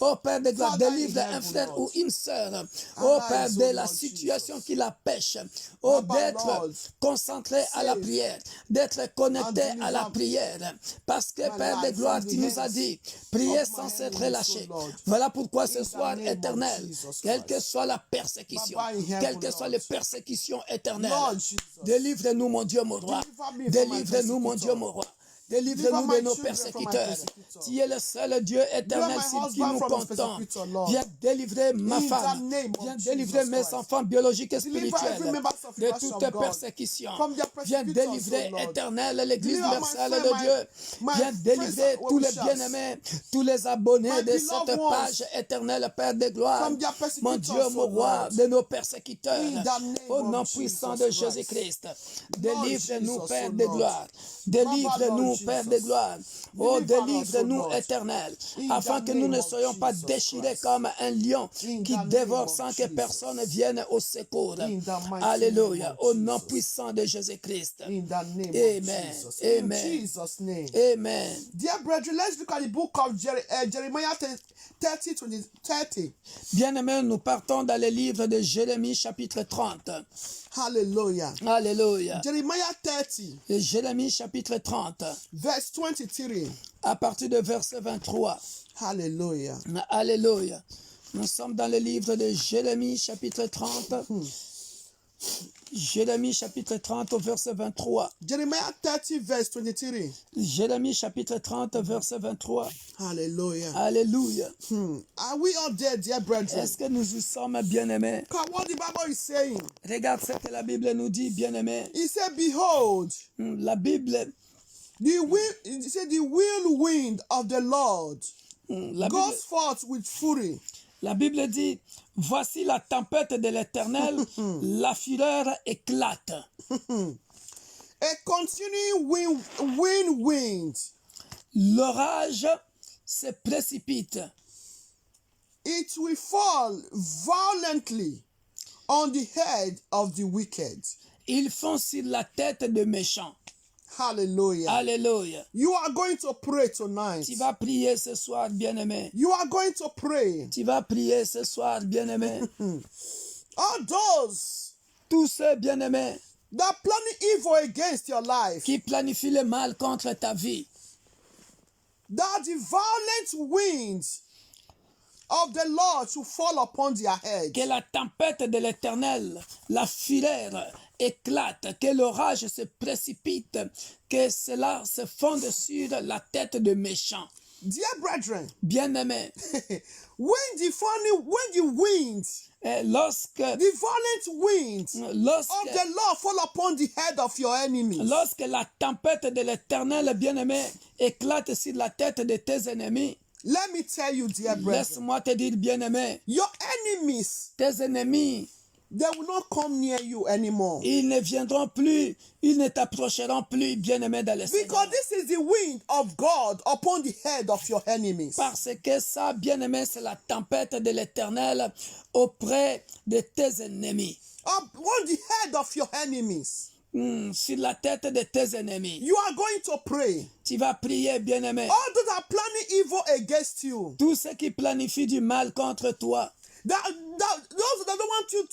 oh Père de gloire, Father in délivre un heaven, frère Lord. ou une sœur, oh Arise, Père, O de la Lord situation Jesus. qui l'empêche, oh, Baba, d'être Lord, concentré à la save prière, d'être connecté and à la deliver prière. Parce que my Père de life gloire, from the tu nous as hands dit, priez of my sans être enemies, relâché. O Lord. Voilà pourquoi ce In the soir name of éternel, Jesus quelle que Christ. soit la persécution, Baba in heaven, quelles que soient Lord. les persécutions éternelles, Lord Jesus. délivre-nous mon Dieu mon roi, Deliver me from my délivre-nous mon Dieu persecutor. mon roi. Délivre-nous de nos persécuteurs. Tu es le seul Dieu éternel sur qui nous comptons. Viens délivrer ma femme. Viens délivrer mes enfants biologiques et spirituels de toute persécution. Viens délivrer, éternel, l'Église universelle de Dieu. Viens délivrer tous les bien-aimés, tous les abonnés de cette page éternelle, Père de gloire. Mon Dieu, mon roi, de nos persécuteurs. Au nom puissant de Jésus-Christ. Délivre-nous, Père de gloire. Délivre-nous, Père de gloire. Oh, délivre-nous, éternel, afin que nous ne soyons pas déchirés comme un lion qui dévore sans que personne vienne au secours. Alléluia. Au nom puissant de Jésus-Christ. Amen. Amen. Amen. Dear brethren, let's look at the book of Jeremiah 30. Bien-aimés, nous partons dans le livre de Jérémie chapitre 30. Hallelujah. Alléluia. Jeremiah 30. Jérémie chapitre 30. Verse 23. À partir de verset 23. Hallelujah. Alléluia. Nous sommes dans le livre de Jérémie chapitre 30. Jérémie chapitre 30 au verset 23. Jeremiah 30 verse 23. Jérémie chapitre 30 verset 23. Hallelujah. Alléluia. Are we all there, dear brethren? Est-ce que nous y sommes bien-aimés? What the Bible is saying. Regarde ce que la Bible nous dit, bien-aimés. He said, behold, La Bible, the whirlwind of the Lord la Bible, goes forth with fury. La Bible dit, voici la tempête de l'Éternel, la fureur éclate. A continuing wind. L'orage se précipite. It will fall violently on the head of the wicked. Ils font sur la tête des méchants. Hallelujah. Alléluia. You are going to pray tonight. Tu vas prier ce soir, bien-aimé. You are going to pray. Tu vas prier ce soir, bien-aimé. All those Tous ceux, bien-aimés, that planning evil against your life, qui planifient le mal contre ta vie, that the violent winds of the Lord should fall upon their heads. que la tempête de l'Éternel, la fureur éclate, que l'orage se précipite, que cela se fonde sur la tête de méchants. Dear brethren, Bien-aimés, when the winds, lorsque the violent winds of the Lord fall upon the head of your enemies, lorsque la tempête de l'Éternel, bien-aimé, éclate sur la tête de tes ennemis, let me tell you, dear brethren, laisse-moi te dire, bien-aimé, your enemies, tes ennemis, they will not come near you anymore. ils ne viendront plus, ils ne t'approcheront plus, bien-aimé, dans le Seigneur. Because this is the wind of God upon the head of your enemies. Parce que ça, bien-aimé, c'est la tempête de l'Éternel auprès de tes ennemis. Upon the head of your enemies. Sur la tête de tes ennemis. You are going to pray. Tu vas prier, bien-aimé. All those are planning evil against you. Tous ceux qui planifient du mal contre toi. Those that don't want you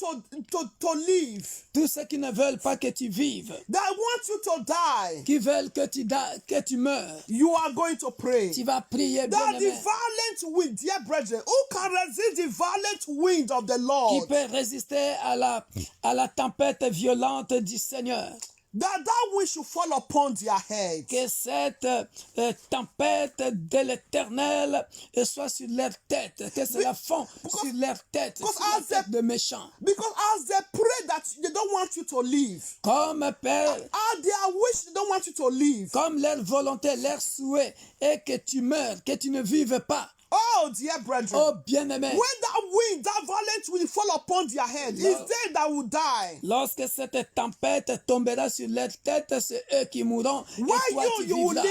to live. Tous ceux qui ne veulent pas que tu vives. That want you to die. Qui veulent que tu meurs. You are going to pray. Tu vas prier, That bien-aimé. the violent wind, dear brethren, who can resist the violent wind of the Lord? Qui peut résister à la tempête violente du Seigneur. That wind should fall upon their heads. Que cette tempête de l'Éternel soit sur leur tête. Que cela fond sur leur tête. Sur la tête de méchants. Because as they pray that they don't want you to live. Comme Père. As their wish they don't want you to live. Comme leur volonté, leur souhait est que tu meurs, que tu ne vives pas. Oh, dear brethren. Oh, bien-aimé. When that wind, that violence will fall upon their head, it's they that will die. Lorsque cette tempête tombera sur leur tête, c'est eux qui mourront. Et toi, tu vivras.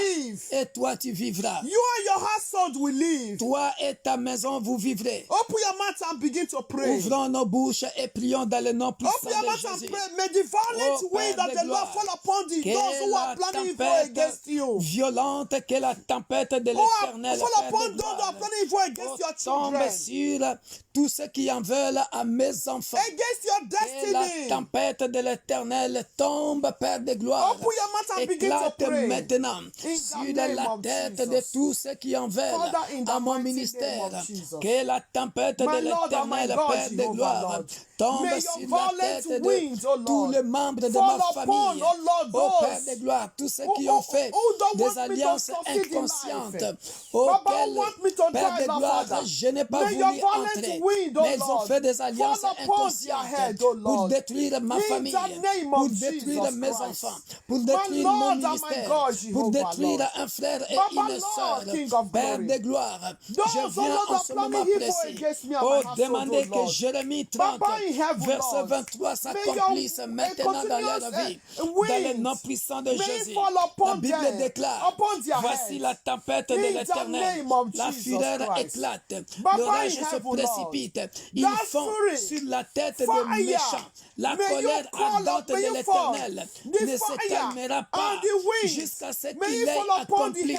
Et toi, tu vivras. You and your household will live. Toi et ta maison, vous vivrez. Open your mouth and begin to pray. Ouvrons nos bouches et prions dans le nom puissant Open your de mouth and Jésus. pray. May the violent wind of the Lord fall upon those who are planning evil against you. Violente que la tempête de l'Éternel. Fall upon those who are evil against your tombe children. sur tous ceux qui en veulent à mes enfants. Against your Que la destiny. tempête de l'Éternel tombe, Père de gloire. Open your mouth and begin to Éclate pray. maintenant In sur the la name of tête de Jesus. tous ceux qui en veulent Father, in the à mon mighty ministère. name of Jesus. Que la tempête My de Lord and my l'Éternel, God, Père de Jehovah, gloire, Lord. tombe May sur your la violent tête de winds, oh Lord, tous les membres de fall ma upon, famille. oh Lord, Oh those Père de gloire, tous ceux qui who ont fait don't des want me to alliances succeed in inconscientes. life. Auxquelles, Baba, who want me to Père die, de Lord, gloire, Father. je n'ai pas May voulu your violent entrer. wind, oh Mais ils ont Lord, fait des alliances fall upon their inconscientes head, oh pour Lord. détruire ma In famille, the name pour of détruire Jesus mes Christ. enfants, pour My détruire Lord mon and my ministère, God, pour Jehovah, détruire Lord. un frère et Baba, une Lord, sœur. King of Père glory. de gloire, Those, je oh viens Lord, en that ce planning moment evil précis against me and pour my household, demander oh que Lord. Jérémie 30, Baba in heaven, verset Lord. 23 s'accomplisse maintenant dans leur vie. Dans le nom puissant de Jésus, la Bible déclare, voici la tempête de l'Éternel, la fureur éclate, l'orage se précipite, ils font sur la tête des méchants. La colère ardente de l'Éternel ne se calmera pas jusqu'à ce qu'il ait accompli,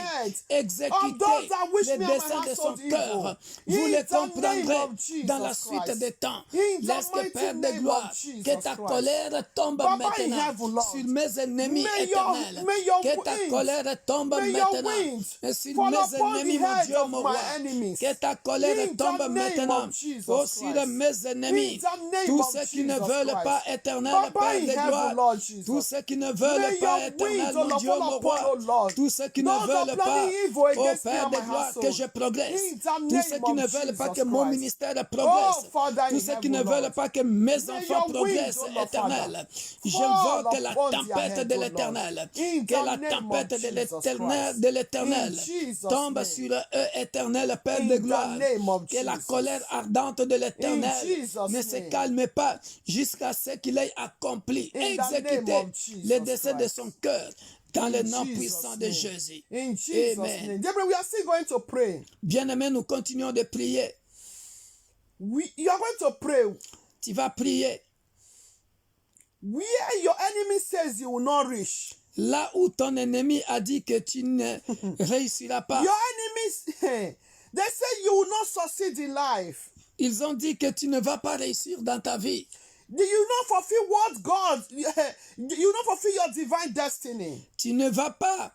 exécuté les desseins de son cœur. Vous le comprendrez dans la suite des temps. Laisse que Père de gloire, que ta colère tombe maintenant sur mes ennemis éternels. Que ta colère tombe maintenant sur mes ennemis, mon Dieu, mon roi. Que ta colère tombe maintenant sur mes ennemis. Tous ceux qui ne veulent pas éternel, Père de gloire. Tous ceux qui ne veulent pas éternel, mon Dieu, mon roi. Tous ceux qui ne veulent pas, oh Père de gloire, que je progresse. Tous ceux qui ne veulent pas que mon ministère progresse. Tous ceux qui ne veulent pas que mes enfants progressent, éternel. J'invoque la tempête de l'éternel. Que la tempête de l'éternel tombe sur eux, éternel, Père de gloire. Que la colère ardente de l'éternel ne se calme pas jusqu'à ce qu'il ait accompli, exécuté les desseins de son cœur. Dans le nom puissant de Jésus. Amen. Bien-aimés, nous continuons de prier. You are going to pray. Tu vas prier. Where your enemy says you will not reach. Là où ton ennemi a dit que tu ne réussiras pas. Your enemies, they say you will not succeed in life. Ils ont dit que tu ne vas pas réussir dans ta vie. Do you not fulfill what God, you not fulfill your divine destiny. Tu ne vas pas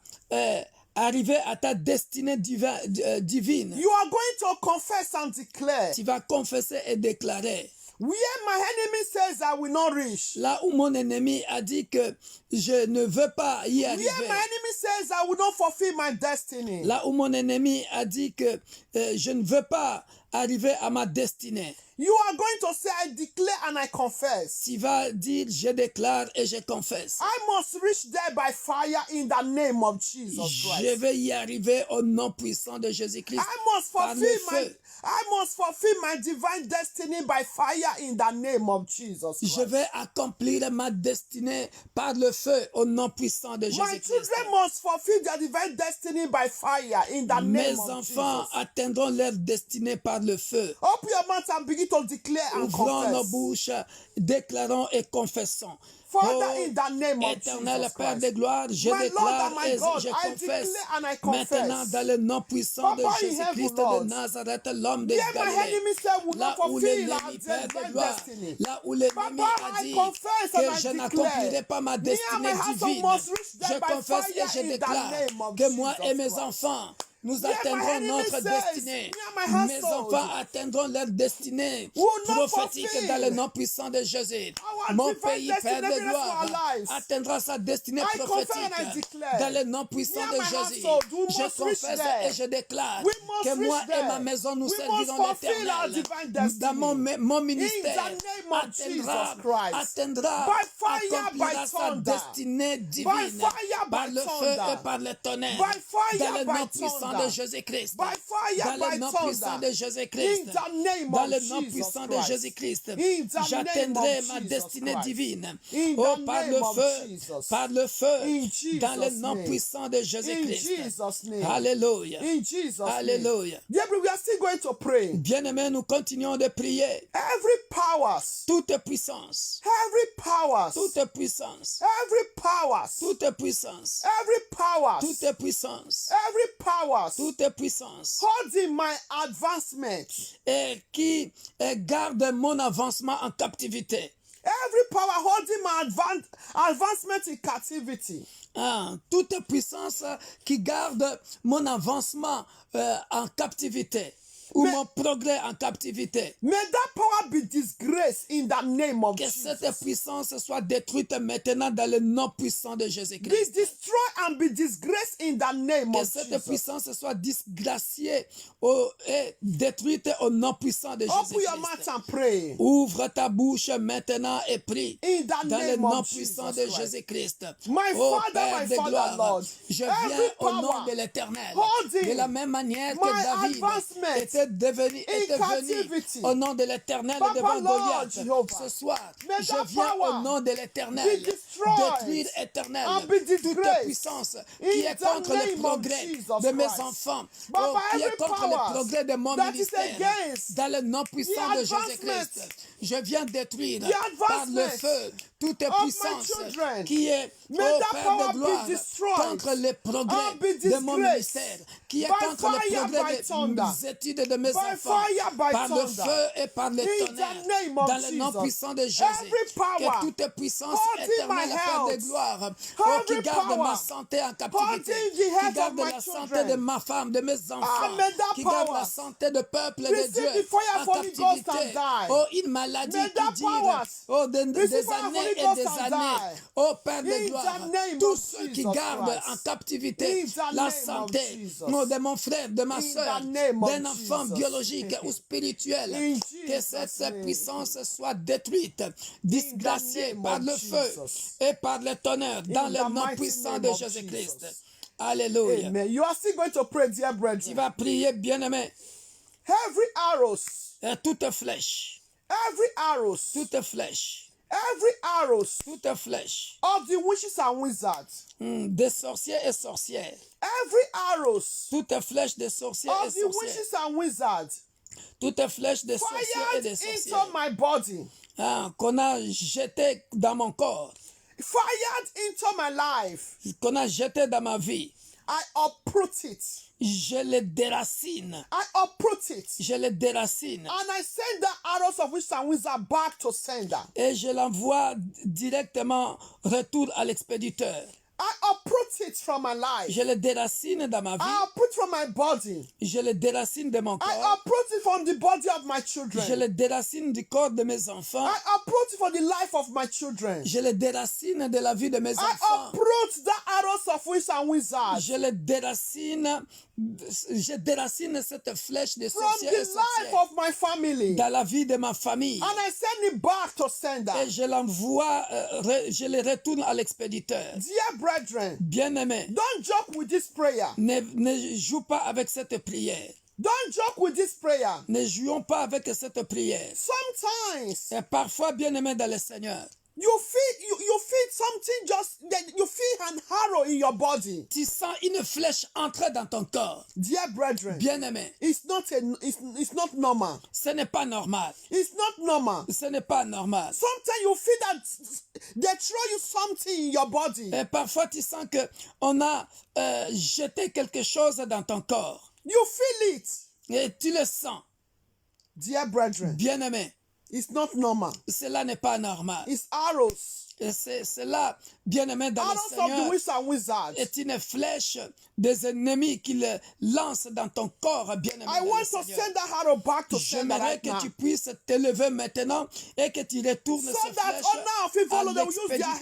arriver à ta destinée divine. You are going to confess and declare. Tu vas confesser et déclarer. Where my enemy says I will not reach. Là où mon ennemi a dit que je ne veux pas y arriver. Where my enemy says I will not fulfill my destiny. Là où mon ennemi a dit que je ne veux pas arriver à ma destinée. You are going to say, I declare and I confess. Tu vas dire, je déclare et je confesse. I must reach there by fire in the name of Jesus Christ. Je vais y arriver au nom puissant de Jésus-Christ. I must fulfill my divine destiny by fire in the name of Jesus Christ. Je vais accomplir ma destinée par le feu au nom puissant de Jésus-Christ. My children must fulfill their divine destiny by fire in the name of Jesus. Mes enfants atteindront leur destinée par le feu. Open your mouth and begin to declare and Ouvrons nos confess. bouches, déclarons et confessons. Father, in the name of Éternel Jesus Père Christ. de gloire, je My Lord déclare and my et God, je I confesse declare and I confess. maintenant dans le nom puissant de Papa in Jésus-Christ heaven, Lord. de Nazareth, l'homme de Where my Galilée. enemy said will Là not où fulfill l'ennemi, our Père de divine gloire, destiny. là où l'ennemi Papa, a I dit confess que and I je declare. n'accomplirai pas ma Me and destinée my household divine, must reach there je by confesse et fire je in the déclare name of que moi Jesus et mes Christ. enfants, nous Where my atteindrons enemy notre says, destinée. me and my Mes household enfants atteindront leur destinée will not prophétique fulfill dans le nom puissant de Jésus. our Mon divine pays, Père destiny de gloire, for our lives. atteindra sa destinée I confess and I prophétique declare. dans le nom puissant Me and de my Jésus. household, we Je must reach confesse there. et je déclare We must que moi reach et ma there. maison, nous We servirons must fulfill our l'Éternel. divine destiny. Dans mon ministère, In the name of atteindra, Jesus Christ. atteindra, By fire, accomplira by sa thunder. destinée By divine fire, par by le feu thunder. et par le tonnerre. By fire, Dans le by nom puissant thunder. de Jésus-Christ. By fire, Dans le by nom thunder. puissant de Jésus-Christ. In the name Dans of le nom Jesus puissant de Christ. Jésus-Christ. In the name J'atteindrai of ma Jesus destinée Christ. divine. In Oh, the par name le of feu, Jesus. par le feu, In Jesus' dans le nom name. puissant de In Jésus-Christ. Jesus' name. Alléluia. In Jesus' Alléluia. name. Dear, we are still going to pray. Bien-aimés, nous continuons de prier. Every powers, Toute puissance, every powers, toute puissance, every powers, toute puissance, every powers, toute puissance, every powers, toute puissance, holding my advancement, et qui garde mon avancement en captivité. Every power holding my advancement in captivity. Toute puissance qui garde mon avancement en captivité. Ou mon progrès en captivité. May that power be disgraced in the name of Jesus. Que cette puissance soit détruite maintenant dans le nom puissant de Jésus-Christ. Be destroyed and be disgraced in the name of Jesus. Que cette puissance soit disgraciée et détruite au nom puissant de Jésus-Christ. Open your mouth and pray. Ouvre ta bouche maintenant et prie. In the dans le name nom of puissant Jesus de Jésus-Christ. My Oh Father, Père my de Father, gloire, Lord. je viens au nom de l'Éternel. De la même manière que David était venu au nom de l'Éternel devant Goliath. Ce soir, je viens au nom de l'Éternel détruire éternel toute puissance qui est contre le progrès de mes enfants, qui est contre le progrès de mon ministère. Dans le nom puissant de Jésus-Christ, je viens détruire par le feu toute puissance qui est au Père de gloire contre le progrès de mon ministère, qui est contre le progrès des études de mes enfants, par le feu et par le tonnerre, dans le nom puissant de Jésus, que toute puissance éternelle, Père de gloire, qui garde ma santé en captivité, qui garde la santé de ma femme, de mes enfants, qui garde la santé du peuple de Dieu en captivité, une maladie qui dure des années et des années, Père de gloire, tous ceux qui gardent en captivité la santé de mon frère, de ma soeur, d'un enfant biologique ou spirituel, que cette puissance soit détruite, disgraciée par le feu et par le tonnerre, dans le nom puissant de Jésus-Christ. Alléluia. Amen. You are still going to pray, dear brethren. Tu vas prier, bien-aimé. Every arrows. Toute flèche. Every arrows. Toute flèche. Every arrows. Toute flèche. Of the witches and wizards. Des sorciers et sorcières. Every arrows. Toute flèche des sorciers et sorcières. Of the witches and wizards. Toute flèche des sorciers et des sorcières. Into my body. Qu'on a jeté dans mon corps. Fired into my life. Qu'on a jeté dans ma vie. I uproot it. Je le déracine. I uproot it. Je le déracine. And I send the arrows of witches and wizards back to sender. Et je l'envoie directement retour à l'expéditeur. I uproot it from my life. Je le déracine dans ma vie. I uproot from my body. Je le déracine de mon corps. I uproot it from the body of my children. Je le déracine du corps de mes enfants. I uproot it from the life of my children. Je le déracine de la vie de mes enfants. I uproot the arrows of witches and wizards. Je le déracine. Je déracine cette flèche de sorciers et sorcières of my family. dans la vie de ma famille. And I send it back to sender. Et je l'envoie, je le retourne à l'expéditeur. Dear brethren, bien-aimés, don't joke with this prayer. Ne joue pas avec cette prière. Don't joke with this prayer. Ne jouons pas avec cette prière. Sometimes, et parfois, bien-aimés dans le Seigneur, you feel something you feel an arrow in your body. Tu sens une flèche entrer dans ton corps. Dear brethren, bien-aimé, it's not normal. Ce n'est pas normal. It's not normal. Ce n'est pas normal. Sometimes you feel that they throw you something in your body. Et parfois tu sens que on a jeté quelque chose dans ton corps. You feel it. Et tu le sens. Dear brethren, bien-aimé, it's not normal. Cela n'est pas normal. It's arrows. Et cela, bien-aimé dans le Seigneur, est une flèche des ennemis qu'il lance dans ton corps, bien-aimé dans le Seigneur. J'aimerais que tu puisses t'élever maintenant et que tu retournes cette flèche à l'expéditeur,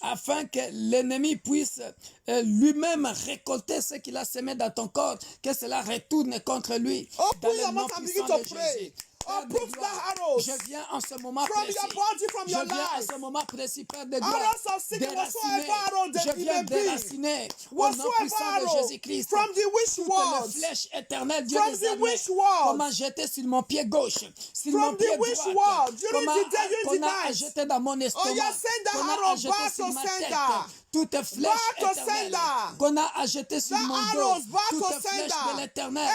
afin que l'ennemi puisse lui-même récolter ce qu'il a semé dans ton corps, que cela retourne contre lui dans le nom puissant de Jésus. Je viens en ce moment précis. Je viens en ce moment précis, Père de gloire, déraciner. Je viens déraciner au nom puissant de Jésus-Christ toute la flèche éternelle, Dieu des armées. Comment jeter sur mon pied gauche, sur mon pied droit, comment a jeté dans mon estomac, comment a jeté sur ma tête. toute flèche éternelle qu'on a à jeter sur mon dos, toute flèche de l'éternel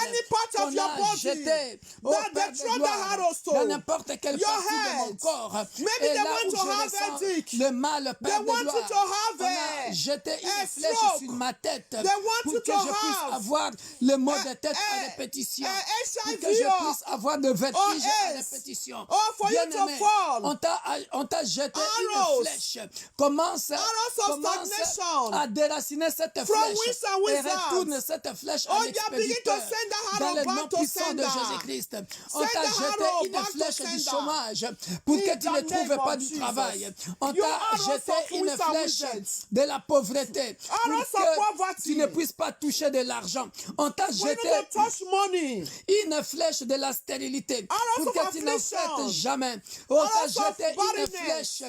qu'on a jetée au Père de gloire dans n'importe quelle partie de mon corps, et là où je ressens le mal, Père de gloire, on a jeté une flèche sur ma tête pour que je puisse avoir le mot de tête à répétition, pour que je puisse avoir de vertige à répétition. Bien-aimé, on t'a jeté une flèche. Commence à déraciner cette flèche et retourne cette flèche à l'expéditeur dans le nom puissant de Jésus-Christ. On t'a jeté une flèche du chômage pour que tu ne trouves pas du travail. On t'a jeté une flèche de la pauvreté pour que tu ne puisses pas toucher de l'argent. On t'a jeté une flèche de la stérilité pour que tu n'en fasses jamais. On t'a jeté une flèche,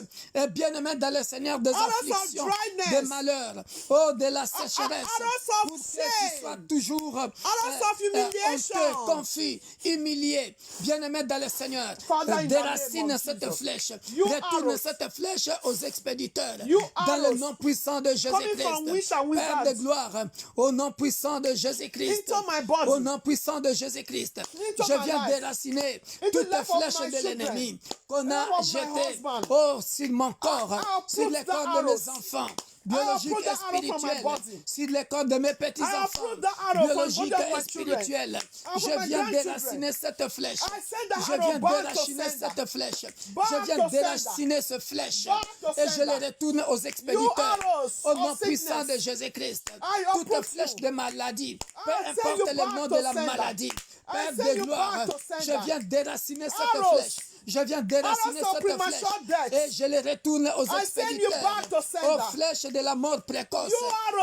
bien-aimé dans le Seigneur, des afflictions, des malheurs, de la sécheresse, pour que tu sois toujours honteux, confus, humilié. Bien-aimé dans le Seigneur, déracine cette flèche, retourne cette flèche aux expéditeurs, dans le nom puissant de Jésus-Christ. Père de gloire, au nom puissant de Jésus-Christ, au nom puissant de Jésus-Christ, je viens déraciner toute flèche de l'ennemi qu'on a jetée sur mon corps, sur le corps de mes enfants biologiques et spirituels, sur le corps de mes petits-enfants biologiques et spirituels. Je viens déraciner cette flèche. Je viens déraciner cette flèche. Je viens déraciner cette flèche et je les retourne aux expéditeurs au nom puissant de Jésus-Christ. Toute flèche de maladie, peu importe le nom de la maladie, Père de gloire, je viens déraciner cette flèche. Je viens déraciner cette flèche et je les retourne aux expéditeurs, aux flèches de la mort précoce,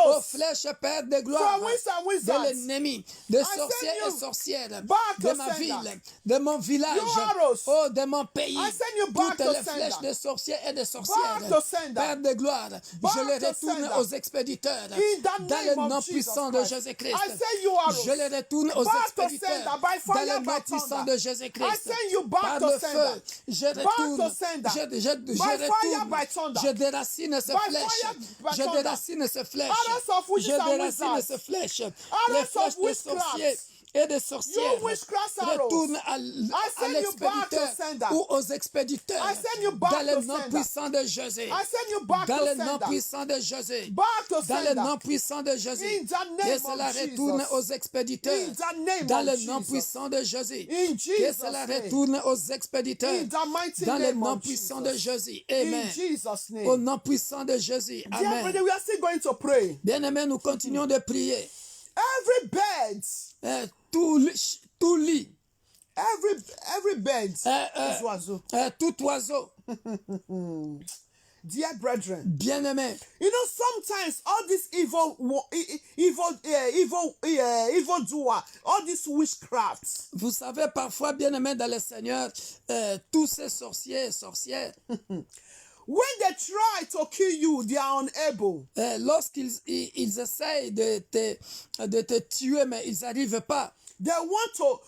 aux flèches, Père de gloire, de l'ennemi, des sorciers et sorcières, de ma ville, de mon village, de mon pays, toutes les flèches de sorciers et de sorcières, Père de gloire, je les retourne aux expéditeurs, dans le nom puissant de Jésus-Christ. Je les retourne aux expéditeurs, dans le nom puissant de Jésus-Christ, par le feu. Je retourne, je déracine ce flèche, je déracine ce flèche, je déracine ce flèche, les flèches des sorciers et des sorcières retournent à l'expéditeur ou aux expéditeurs dans le nom puissant de Jésus, dans le nom puissant de Jésus, dans le nom puissant de Jésus, et cela retourne aux expéditeurs dans le nom puissant de Jésus, et cela retourne aux expéditeurs dans le nom puissant de Jésus. Amen. Au nom puissant de Jésus. Amen. Bien-aimés, nous continuons de prier. Every bed, tout lit, every bed, tout oiseau. Dear brethren, bien-aimés, you know sometimes all this evil doer, all this witchcraft. Vous savez parfois, bien-aimés dans le Seigneur, tous ces sorciers et sorcières. When they try to kill you, they are unable. Lorsqu'ils essayent de te tuer, mais ils n'arrivent pas. They want to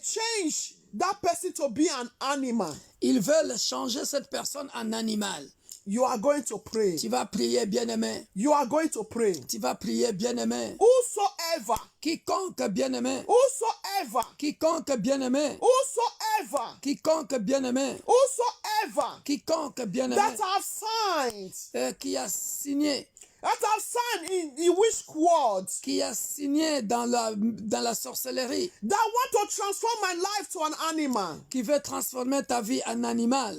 change that person to be an animal. Ils veulent changer cette personne en animal. You are going to pray. Tu vas prier, bien-aimé. You are going to pray. Tu vas prier, bien-aimé. Whosoever. Quiconque, bien-aimé. Whosoever. Quiconque, bien-aimé. Whosoever. Quiconque, bien-aimé. Whosoever. Quiconque, bien-aimé. That have signed. Qui a signé. That have signed in which words? Qui a signé dans la sorcellerie. That want to transform my life to an animal. Qui veut transformer ta vie en animal.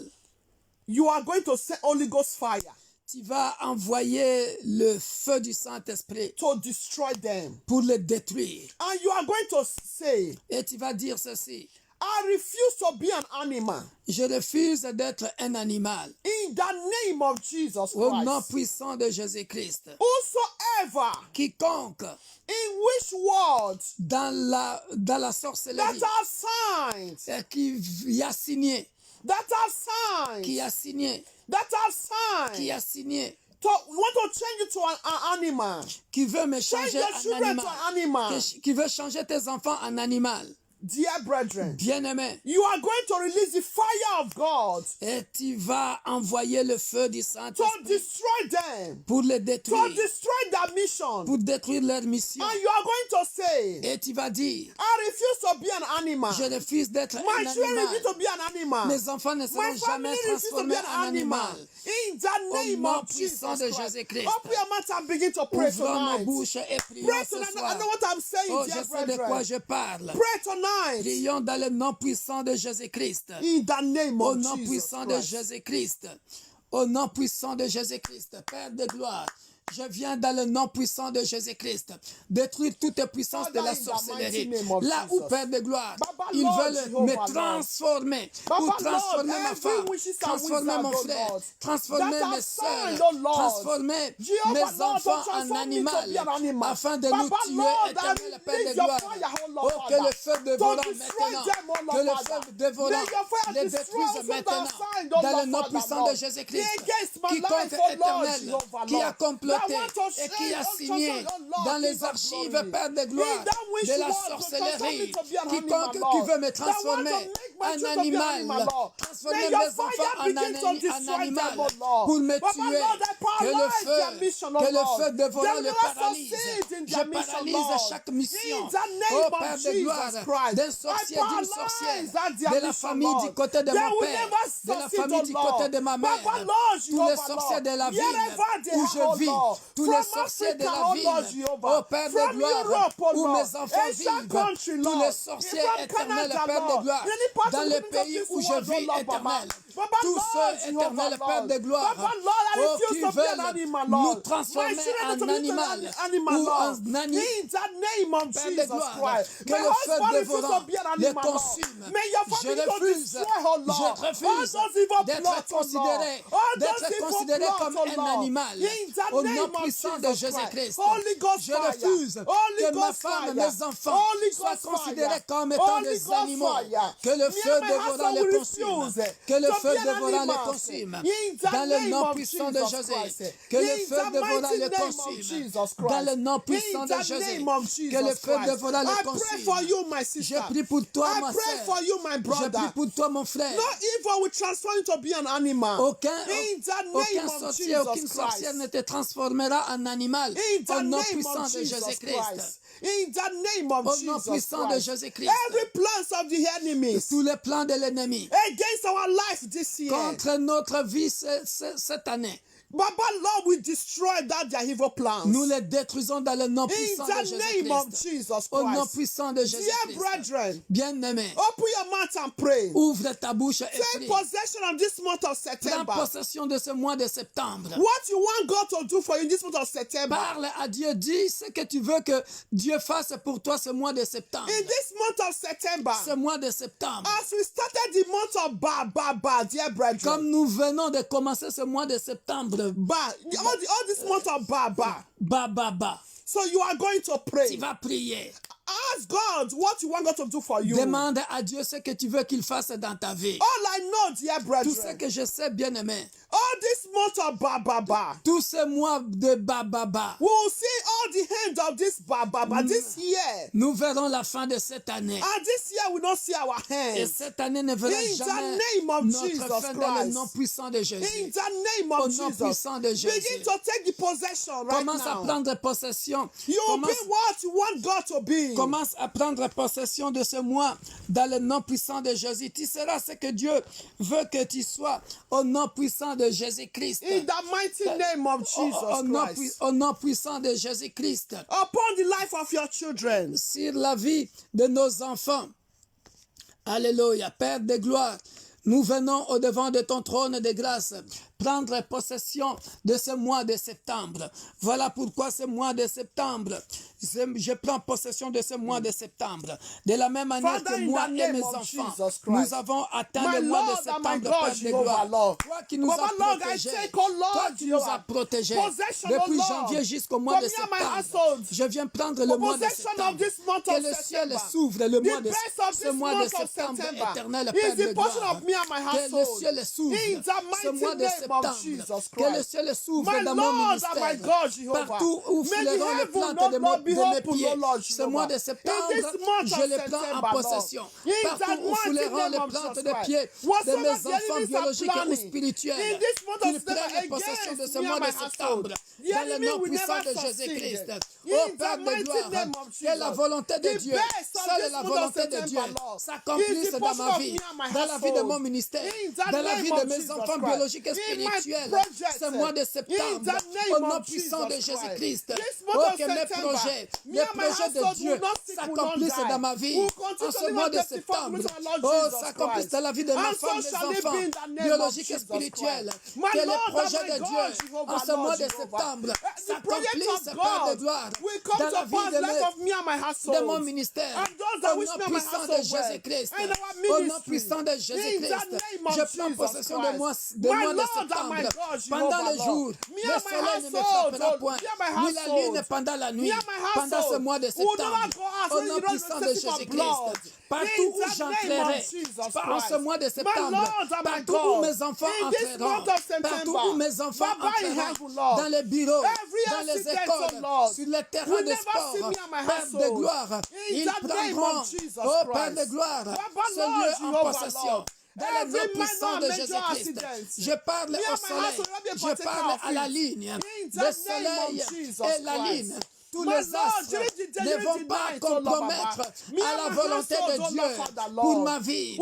You are going to send Holy Ghost fire. Tu vas envoyer le feu du Saint-Esprit. To destroy them. Pour les détruire. And you are going to say. Et tu vas dire ceci. I refuse to be an animal. Je refuse d'être un animal. In the name of Jesus Christ. Au nom puissant de Jésus-Christ. Whosoever. Quiconque. In which words? Dans la sorcellerie. That have signed. Qui a signé. That have signed. Qui a signé. That have signed. Qui a signé. Want to change you to an animal. Qui veut me changer en animal. Qui veut changer tes enfants en animal. dear brethren, bien-aimés, you are going to release the fire of God et tu vas envoyer le feu du to Saint-Esprit destroy them, pour les to détruire, destroy their mission. pour détruire leur mission. And you are going to say, Et tu vas dire, I refuse to be an animal. je refuse d'être My un children animal. refuse to be an animal. Mes enfants ne My seront family jamais refuses to be transformés an en animal. animal. In the name nom of puissant Jesus de Christ. Jésus-Christ. Open your mouth and begin to pray Ouvrons nos tonight. bouches et prions Pray ce tonight. I soir. know what I'm saying, Oh, dear je sais de quoi brethren. je parle. Pray tonight. Prions dans le nom puissant de Jésus-Christ. In the name Au of nom Jesus puissant de Christ. Jésus-Christ. Au nom puissant de Jésus-Christ. Père de gloire. Je viens dans le nom puissant de Jésus-Christ détruire toute puissance de la sorcellerie. Là où, Père de gloire, ils veulent me transformer ou transformer ma femme, transformer mon frère, transformer mes soeurs, transformer mes enfants en animal afin de nous tuer, éternel Père de gloire. Oh, que le feu dévorant maintenant, que le feu dévorant les détruise maintenant dans le nom puissant de Jésus-Christ. Quiconque éternel qui a comploté et qui a signé dans les archives, Père de gloire, de la sorcellerie, quiconque qui veut me transformer en animal, transformer mes enfants en animal pour me tuer, que le feu dévorant le paralyse. Je paralyse chaque mission, oh Père de gloire, d'un sorcier, d'une sorcière, de la famille du côté de mon père, de la famille du côté de ma mère, tous les sorciers de la ville où je vis, tous les sorciers de la ville, oh Père de gloire, où mes enfants vivent, tous les sorciers éternels, Père de gloire, dans le pays où je vis, éternel, tous ceux éternels, Père de gloire, oh, qui veulent nous transformer en animal ou en animal, Père de gloire, que le feu dévorant les consume. Je refuse d'être considéré comme un animal au nom puissant de Jésus-Christ. Je refuse que ma femme, mes enfants soient considérés comme étant des animaux. Que le feu dévorant les consume. Que le feu dévorant les consume. Dans le nom puissant de Jésus. Que le feu dévorant les consume. Dans le nom puissant de Jésus. Que le feu dévorant les consume. Je prie pour toi, ma sœur. Je prie pour toi, mon frère. Aucun sorcier, aucune sorcière ne te transformera en animal. Au nom puissant de Jésus-Christ. Au nom puissant de Jésus-Christ. Tous les plans de l'ennemi contre notre vie cette année. Baba, Lord, we destroy that their evil plans. Nous les détruisons dans le nom puissant de Jésus-Christ. Au nom puissant de Jésus-Christ. Bien-aimé, open your mouth and pray. Ouvre ta bouche et prie. Take possession of this month of September. Prends possession de ce mois de septembre. What you want God to do for you in this month of September. Parle à Dieu, dis ce que tu veux que Dieu fasse pour toi ce mois de septembre. In this month of September. Ce mois de septembre. As we started the month of Ba, dear brethren. Comme nous venons de commencer ce mois de septembre. All this month of Ba. So you are going to pray. Tu vas prier. Ask God what you want God to do for you. Demande à Dieu ce que tu veux qu'il fasse dans ta vie. All I know, dear brethren. Tout ce que je sais, bien-aimé. All this month of Ba. Tout ce mois de Ba. We will see all the end of this Ba this year. Nous verrons la fin de cette année. And this year we don't see our hands. Et cette année ne verra jamais notre fin dans le nom puissant de Jésus. In the name of Au nom puissant de Jésus. Begin to take the possession right Commence now. à prendre possession. You will be what you want God to be. Commence à prendre possession de ce mois dans le nom puissant de Jésus. Tu seras ce que Dieu veut que tu sois au nom puissant de Jésus-Christ. In the mighty name of Jesus Christ. Au nom puissant de Jésus-Christ. Upon the life of your children. Sur la vie de nos enfants. Alléluia. Père de gloire, nous venons au devant de ton trône de grâce prendre possession de ce mois de septembre. Voilà pourquoi ce mois de septembre, je prends possession de ce mois de septembre. De la même manière que moi et mes enfants, nous avons atteint le mois de septembre, Père de gloire. Toi qui nous as protégés, toi qui nous as protégés depuis janvier jusqu'au mois de septembre. Je viens prendre le mois de septembre. Que le ciel s'ouvre le mois de ce mois de septembre éternel, Père de gloire. Que le ciel s'ouvre ce mois de septembre. Que le ciel s'ouvre dans mon ministère. Partout où fleuront les plantes de de mes pieds. Ce mois de septembre, je les prends en possession. Partout où fouleront les plantes de pied de mes enfants biologiques ou spirituels, qu'ils prennent possession de ce mois de septembre. Dans le nom puissant de Jésus-Christ. Oh Père de gloire, que la volonté de Dieu, seule la volonté de Dieu, s'accomplisse dans ma vie, dans la vie de mon ministère, dans la vie de mes enfants biologiques et spirituels. Ce mois de septembre, au nom puissant de Jésus-Christ, oh que mes projets de Dieu s'accomplissent dans ma vie. En ce mois de septembre, oh s'accomplissent dans la vie de ma femme, mes enfants biologiques et spirituels. Que les projets de Dieu, en ce mois de septembre, s'accomplissent, Père de gloire, dans la vie de mon ministère. Au nom puissant de Jésus-Christ. Au nom puissant de Jésus-Christ. Je prends possession de moi de septembre. Pendant le jour, le soleil ne me frappera point, ni la lune pendant la nuit. Pendant ce mois de septembre, au nom puissant de Jésus-Christ. Partout où j'entrerai, en ce mois de septembre, partout où mes enfants entreront, partout où mes enfants entreront, dans les bureaux, dans les écoles, sur les terrains de sport, Père de gloire, ils prendront, oh Père de gloire, ce lieu en possession. Dans le nom puissant de Jésus-Christ, je parle au soleil, je parle à la ligne, le soleil et la ligne. Tous les astres ne vont pas compromettre à la volonté de Dieu pour ma vie,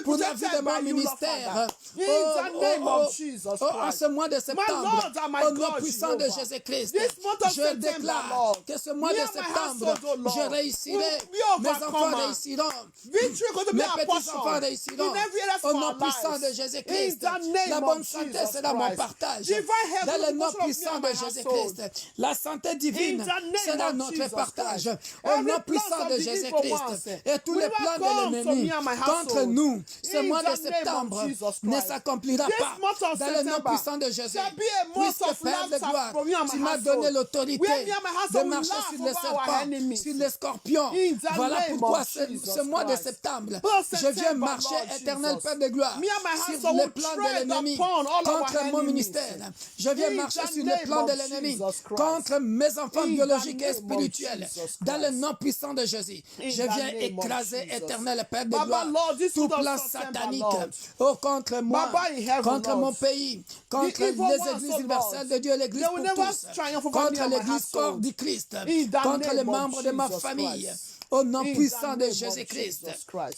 pour la vie de mon ministère. En ce mois de septembre, au nom puissant de Jésus-Christ, je déclare que ce mois de septembre, je réussirai, mes enfants réussiront, mes petits-enfants réussiront. Au nom puissant de Jésus-Christ, la bonne santé sera mon partage. Dans le nom puissant de Jésus-Christ, la santé divine sera notre partage. Au nom puissant de Jésus-Christ. Et tous les plans de l'ennemi contre nous, ce mois de septembre ne s'accomplira pas. Dans le nom puissant de Jésus. Puisque Père de gloire, tu m'as donné l'autorité de marcher sur les serpents, sur les scorpions. Voilà pourquoi ce mois de septembre, je viens marcher, éternel Père de gloire, sur les plans de l'ennemi contre mon ministère. Je viens marcher sur les plans de l'ennemi contre mes enfants biologiques et spirituels. Dans le nom puissant de Jésus, je viens écraser, éternel Père de gloire, tout plan satanique contre moi, contre mon pays, contre les églises universelles de Dieu, l'église pour tous, contre l'église corps du Christ, contre les membres de ma famille. Au nom puissant de Jésus-Christ.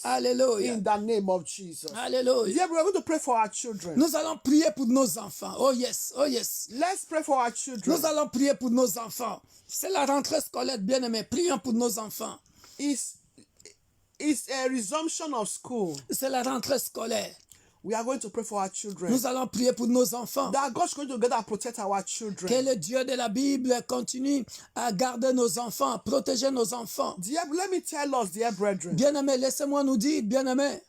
Alléluia. In the name of Jesus. Alléluia. Yeah, we are going to pray for our children. Nous allons prier pour nos enfants. Oh yes, oh yes. Let's pray for our children. Nous allons prier pour nos enfants. C'est la rentrée scolaire, bien-aimés. Prions pour nos enfants. It's a resumption of school. C'est la rentrée scolaire. We are going to pray for our children. Nous allons prier pour nos enfants. That God's going to get and protect our children. Que le Dieu de la Bible continue à garder nos enfants, à protéger nos enfants. Let me tell us, dear brethren. Bien-aimés, laissez-moi nous dire, bien-aimés.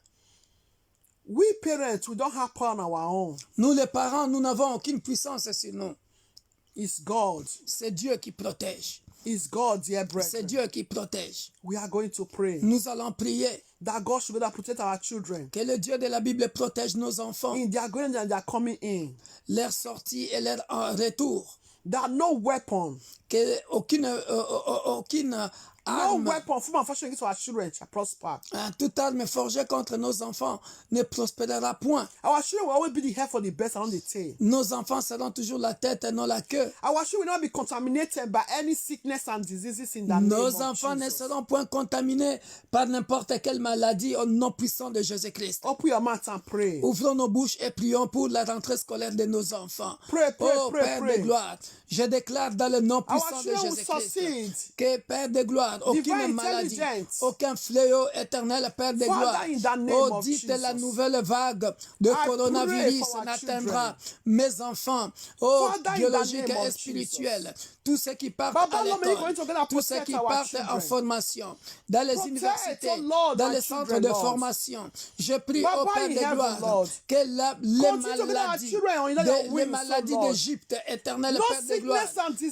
We parents, we don't have power on our own. Nous les parents, nous n'avons aucune puissance sur nous. It's God. C'est Dieu qui protège. It's God, dear brethren. C'est Dieu qui protège. We are going to pray. Nous allons prier. That God should protect our children. Que le Dieu de la Bible protège nos enfants. In their going and their coming in. Leur sortie et leur retour. That no weapon. Que aucune arme. No weapon from fashion against our children shall prosper. Toute arme forgée contre nos enfants ne prospérera point. Our children will always be the head for the best and not the tail. Nos enfants seront toujours la tête et non la queue. Our children will not be contaminated by any sickness and diseases in the name of Jesus. Nos enfants ne seront point contaminés par n'importe quelle maladie au nom puissant de Jésus-Christ. Open your mouth and pray. Ouvrons nos bouches et prions pour la rentrée scolaire de nos enfants. Pray, pray, oh pray, Père pray. de gloire, je déclare dans le nom puissant de Jésus-Christ que Père de gloire, aucune maladie, aucun fléau éternel, Père de gloire. Oh, dites la nouvelle vague de coronavirus n'atteindra mes enfants, oh, biologiques et spirituels. Tous ceux qui partent à l'école, tous ceux qui partent en formation, dans les universités, dans les centres de formation. Je prie au Père de gloire que les maladies d'Égypte, éternel Père de gloire,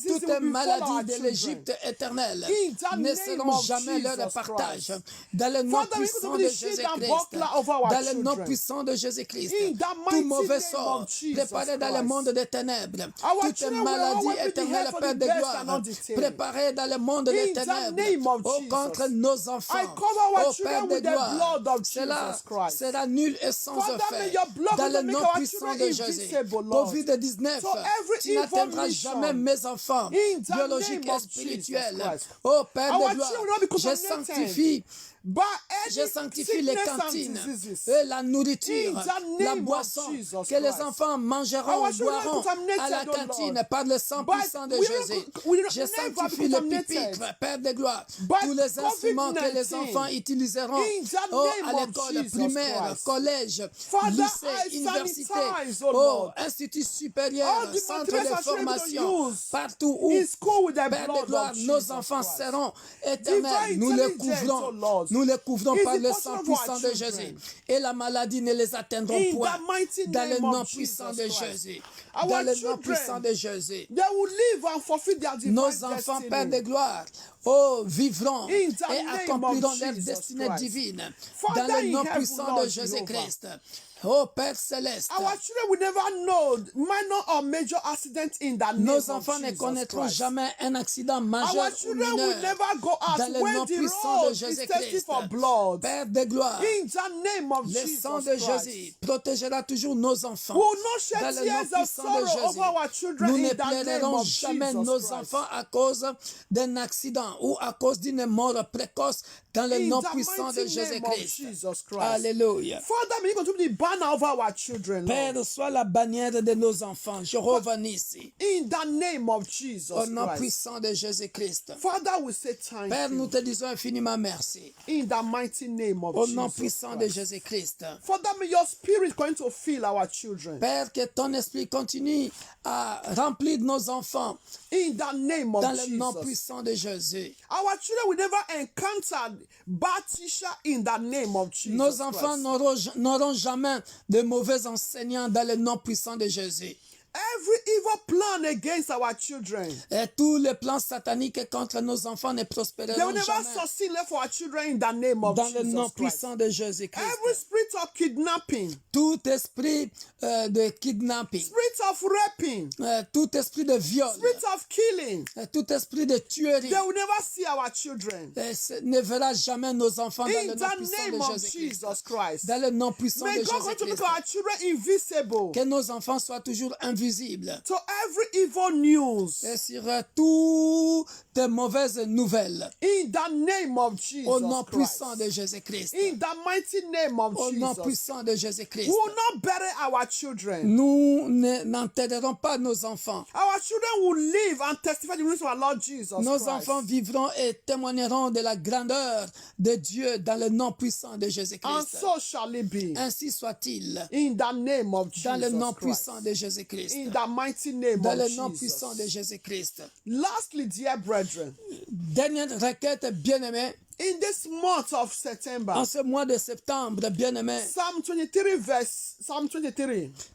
toutes les maladies de l'Égypte éternelle ne seront jamais leur partage. Dans le nom puissant de Jésus-Christ, dans le nom puissant de Jésus-Christ, tout mauvais sort préparé dans le monde des ténèbres, toute maladie éternelle Père de gloire, préparés dans le monde des ténèbres, contre nos enfants. Ô Père de gloire, cela sera nul et sans effet dans le nom puissant de Jésus. Covid-19, tu n'atteindras jamais mes enfants biologiques et spirituels. Ô Père de gloire, je sanctifie les cantines et la nourriture, la boisson que les enfants mangeront ou boiront à la cantine par le sang puissant de Jésus. Je sanctifie le pupitre, Père de gloire, tous les instruments que les enfants utiliseront à l'école primaire, collège, lycée, université, institut supérieur, centre de formation, partout où, Père de gloire, nos enfants seront éternels. Nous les couvrons. Nous les couvrons par le sang puissant de Jésus. Et la maladie ne les atteindra point. Dans le nom puissant de Jésus. Dans le nom puissant de Jésus. Nos enfants, Père de gloire, vivront et accompliront leur destinée divine. Dans le nom puissant de Jésus-Christ. Oh Père Céleste, nos enfants ne connaîtront jamais un accident majeur ou mineur dans le nom puissant de Jésus-Christ. Père de gloire, le sang de Jésus protégera toujours nos enfants dans le nom puissant de Jésus. Nous ne pleurerons jamais nos enfants à cause d'un accident ou à cause d'une mort précoce dans le nom puissant de Jésus-Christ. Alléluia. Père, sois la bannière de nos enfants. Jéhovah Nissi. Au nom puissant de Jésus-Christ. Père, nous te disons infiniment merci. Au nom puissant de Jésus-Christ. Père, que ton esprit continue à remplir nos enfants. Dans le nom puissant de Jésus. Nos enfants n'auront jamais de mauvais enseignants dans le nom puissant de Jésus. Every evil plan against our children. Et tous les plans sataniques contre nos enfants ne prospéreront They will never jamais. succeed for our children in the name of Dans Jesus le nom Christ. puissant de Jésus-Christ. Every spirit of kidnapping, Tout esprit de kidnapping, spirit of raping, tout esprit de viol, spirit of killing, tout esprit de tuerie, they will never see our children. ne verra jamais nos enfants dans le In nom the puissant name de of Jésus-Christ. Jesus Christ. Dans le nom puissant May de God continue to Jésus-Christ. make our children invisible Que nos enfants soient toujours invisibles. to every evil news. Et sur toutes mauvaises nouvelles. In the name of Jesus Au nom Christ. puissant de Jésus-Christ. In the mighty name of Au nom Jesus. puissant de Jésus-Christ. We will not bury our children. Nous n'enterrerons pas nos enfants. Our children will live and testify the goodness of our Lord Jesus Nos Christ. enfants vivront et témoigneront de la grandeur de Dieu dans le nom puissant de And Jésus-Christ. so shall it be. Ainsi soit-il. In the name of Jesus Dans le nom Christ. puissant de Jésus-Christ. In the mighty name Dans of le nom Jesus. puissant de Jésus-Christ. Lastly, dear brethren, Dernière requête, bien-aimés. in this month of September, En ce mois de septembre, bien-aimés. Psalm 23,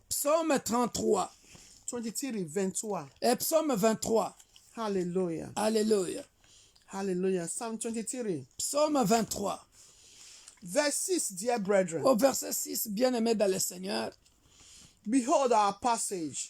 Psaume 33 23. et Psaume 23. Hallelujah. Alléluia. Hallelujah. Psalm 23. Psaume 23. Verse 6, dear brethren. Au verset 6, bien-aimés dans le Seigneur. Behold our passage.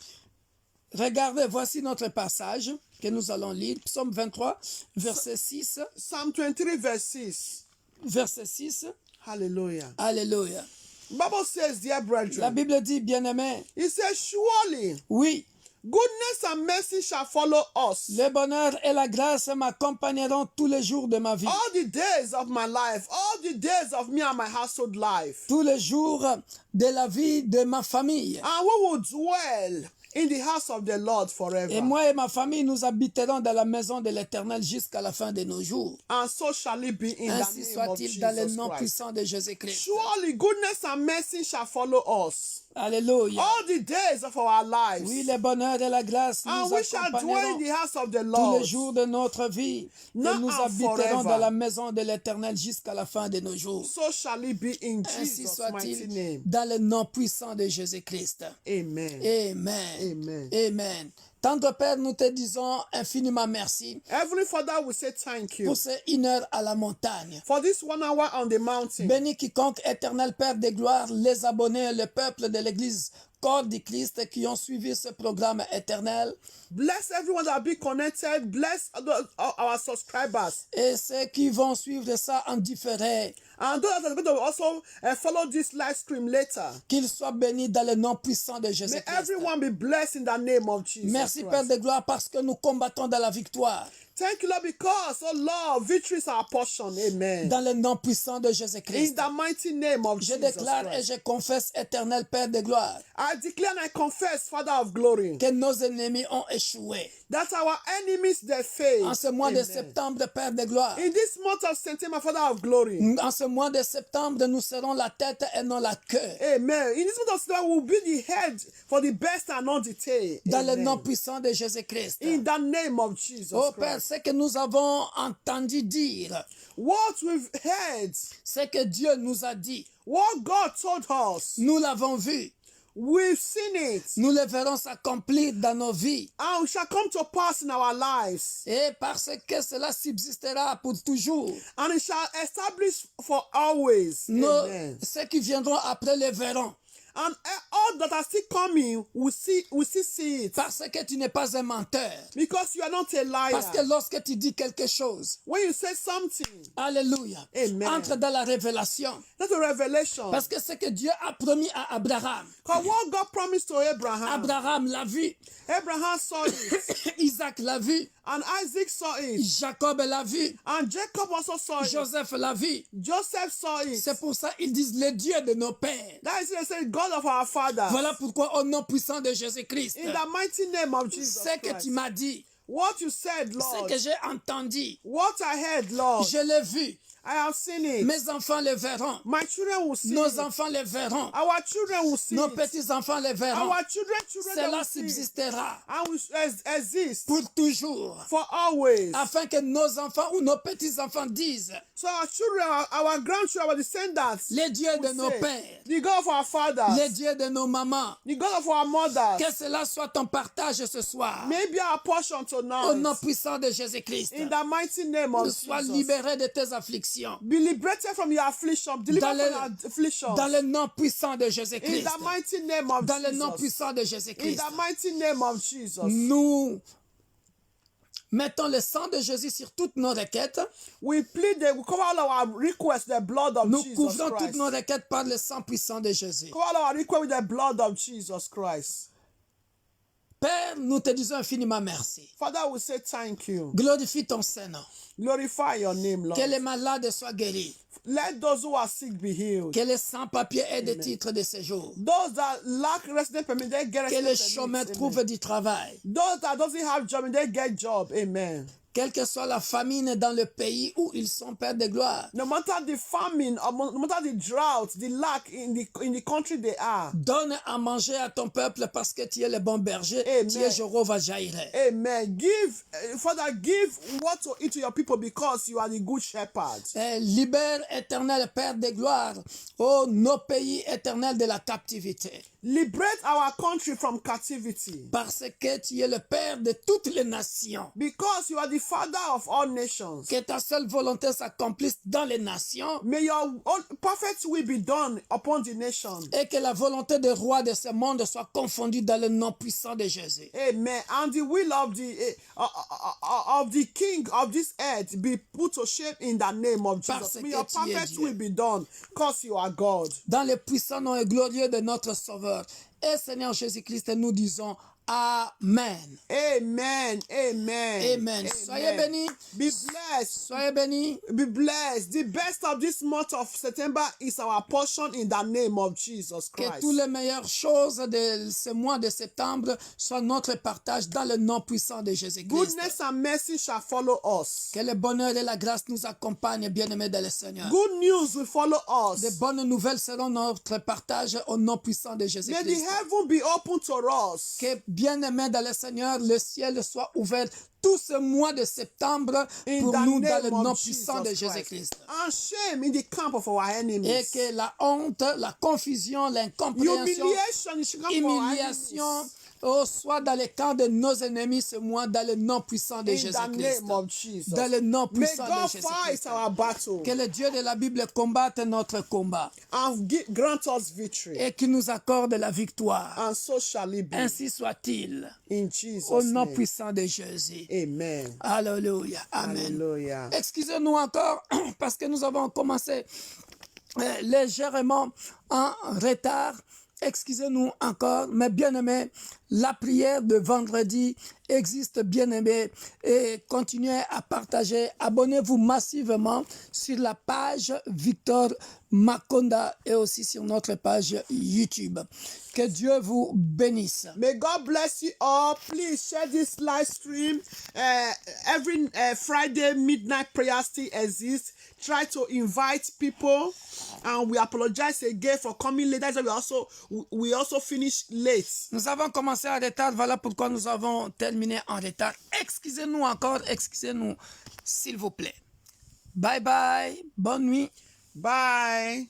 Regardez, voici notre passage que nous allons lire. Psaume 23, verset 6. Psalm 23, verse 6. Verset 6. Hallelujah. Alléluia. Bible says, dear La brethren, Bible dit, bien-aimés, it says, surely oui, goodness and mercy shall follow us le bonheur et la grâce m'accompagneront tous les jours de ma vie. all the days of my life, all the days of me and my household life. Tous les jours de la vie de ma famille. And we will dwell in the house of the Lord forever. Et moi et ma famille, nous habiterons dans la maison de l'Éternel jusqu'à la fin de nos jours. And so shall it be in Ainsi the name of soit-il dans le Jesus nom Christ. puissant de Jésus-Christ. Surely goodness and mercy shall follow us Alléluia. all the days of our lives. Oui, le bonheur et la grâce And nous we shall dwell in accompagneront the house of the tous Lord. les jours de notre vie. Et Now nous and habiterons forever. dans la maison de l'Éternel jusqu'à la fin de nos jours. So shall it be in Ainsi Jesus' mighty soit-il name. dans le nom puissant de Jésus-Christ. Amen. Amen. Amen. Amen. Tendre Père, nous te disons infiniment merci Heavenly Father, we say thank you pour ces 1 heure à la montagne. for this 1 hour on the mountain. Bénis quiconque, éternel Père de gloire, les abonnés, le peuple de l'Église corps du Christ qui ont suivi ce programme éternel. Bless everyone that be connected. Bless our subscribers. Et ceux qui vont suivre ça en différé. And those that are going to also follow this live stream later. Qu'ils soient bénis dans le nom puissant de Jésus-Christ. May everyone be blessed in the name of Jesus. Merci Christ. Père de gloire parce que nous combattons dans la victoire. Thank you, Lord, because, oh Lord, victory is our portion. Amen. Dans le nom puissant de Jésus-Christ. In the mighty name of Je Jesus déclare Christ. et je confesse, éternel Père de gloire, I declare and I confess, Father of glory, que nos ennemis ont échoué. that our enemies they fail. En ce mois de Amen. septembre, Père de gloire, In this month of September, Father of glory, en ce mois de septembre, nous serons la tête et non la queue. Amen. In this month of September, we will be the head for the best and not the tail. Dans le Amen. nom puissant de Jésus-Christ. In the name of Jesus Oh Père, Christ. ce que nous avons entendu dire, What we've heard, ce que Dieu nous a dit, what God told us, nous l'avons vu. we've seen it, Nous le verrons s'accomplir dans nos vies. and it shall come to pass in our lives, Et parce que cela subsistera pour toujours. and it shall establish for always. Amen. Ceux qui viendront après le verront. And all that are still coming will still see it. Parce que tu n'es pas un menteur. Because you are not a liar. Parce que lorsque tu dis quelque chose, When you say something, alléluia, Amen. entre dans la révélation. that's a revelation. Parce que ce que Dieu a promis à Abraham, Because what God promised to Abraham, Abraham l'a vu, Abraham saw it, Isaac l'a vu, and Isaac saw it, Jacob l'a vu, and Jacob also saw it, Joseph l'a vu. Joseph saw it. C'est pour ça qu'ils disent le Dieu de nos pères. That is they say God of our fathers. Voilà pourquoi au nom puissant de Jésus-Christ, In the mighty name of Jesus ce que Christ. tu m'as dit, What you said, ce Lord, que j'ai entendu, what I heard, Lord, je l'ai vu. I have seen it. Mes enfants le verront. My children will see Nos it. enfants le verront. Our children will see Nos it. petits-enfants le verront. Our children they Cela will see it. subsistera And will exist pour toujours. for always. Afin que nos enfants ou nos petits-enfants disent, So our children, our grandchildren, our descendants, les dieux de will nos say, pères, the God of our fathers, les dieux de nos mamans, the God of our mothers, que cela soit ton partage ce soir. maybe our portion Au tonight. nom puissant de Jésus-Christ, In the mighty name of sois Jesus. libéré de tes afflictions. Be liberated from your affliction. Delivered Dans from your affliction. Dans le nom puissant de In Jésus-Christ. the mighty name of Dans le nom Jesus. puissant de In Jésus-Christ. the mighty name of Jesus. Nous mettons le sang de Jésus sur toutes nos requêtes. We we cover all our requests, the blood of Nous Jesus couvrons Christ. toutes nos requêtes par le sang puissant de Jésus. Cover all our requests with the blood of Jesus Christ. Père, nous te disons infiniment merci. Father, we say thank you. Glorifie ton Saint-Nom. Glorify your name, Lord. Que les malades soient guéris. Let those who are sick be healed. Que les sans-papiers aient des titres de séjour. Those that lack resident permit, they get Que les resident chômeurs permits. trouvent du travail. Those that doesn't have job, they get job. Amen. Quelle que soit la famine dans le pays où ils sont, Père de gloire. No matter the famine, or no matter the drought, the lack in the country they are. Donne à manger à ton peuple parce que tu es le bon berger. Amen. Tu es Jéhovah Jireh. Amen. Father, give what to eat to your people because you are the good shepherd. Libère, éternel Père de gloire, oh, nos pays éternels de la captivité. Liberate our country from captivity. Parce que tu es le Père de toutes les nations. Because you are the Father of all nations. Que ta seule volonté s'accomplisse dans les nations. May your own perfect will be done upon the nation. Et que la volonté des rois de ce monde soit confondue dans le nom puissant de Jésus. Amen. And the will of the king of this earth be put to shame in the name of Jesus. May your perfect will be done because you are God. Dans le puissant nom et glorieux de notre Sauveur. Et Seigneur Jésus-Christ, nous disons Amen. Amen. Amen. Amen. Soyez bénis. Be blessed. Soyez bénis. Be blessed. The best of this month of September is our portion in the name of Jesus Que Christ. toutes les meilleures choses de ce mois de septembre soient notre partage dans le nom puissant de Jésus-Christ. Goodness and mercy shall follow us. Que le bonheur et la grâce nous accompagnent, bien-aimés dans le Seigneur. Good news will follow us. De bonnes nouvelles seront notre partage au nom puissant de May the Jésus-Christ. heaven be open to us. Que, bien-aimés dans le Seigneur, le ciel soit ouvert tout ce mois de septembre pour nous dans le nom puissant de Jésus-Christ. And shame in the camp of our enemies. Et que la honte, la confusion, l'incompréhension, Humiliation is come for our enemies. humiliation, Oh, soit dans les camps de nos ennemis ce mois, dans le nom puissant de Jésus-Christ. Dans le nom puissant de Jésus-Christ. Que le Dieu de la Bible combatte notre combat. And grant us victory. Et qu'il nous accorde la victoire. And so shall it be. Ainsi soit-il. In Jesus' Au nom name. puissant de Jésus. Amen. Alléluia. Amen. Hallelujah. Excusez-nous encore parce que nous avons commencé légèrement en retard. Excusez-nous encore, mes bien-aimés, la prière de vendredi existe, bien-aimés, et continuez à partager. Abonnez-vous massivement sur la page Victor Makonda et aussi sur notre page YouTube. Que Dieu vous bénisse. May God bless you all. Please share this live stream. Every Friday midnight prayer still exists. Try to invite people. And we apologize again for coming late. That's why we also finish late. Nous avons commencé en retard. Voilà pourquoi nous avons terminé en retard. Excusez-nous encore. Excusez-nous, s'il vous plaît. Bye bye. Bonne nuit. Bye.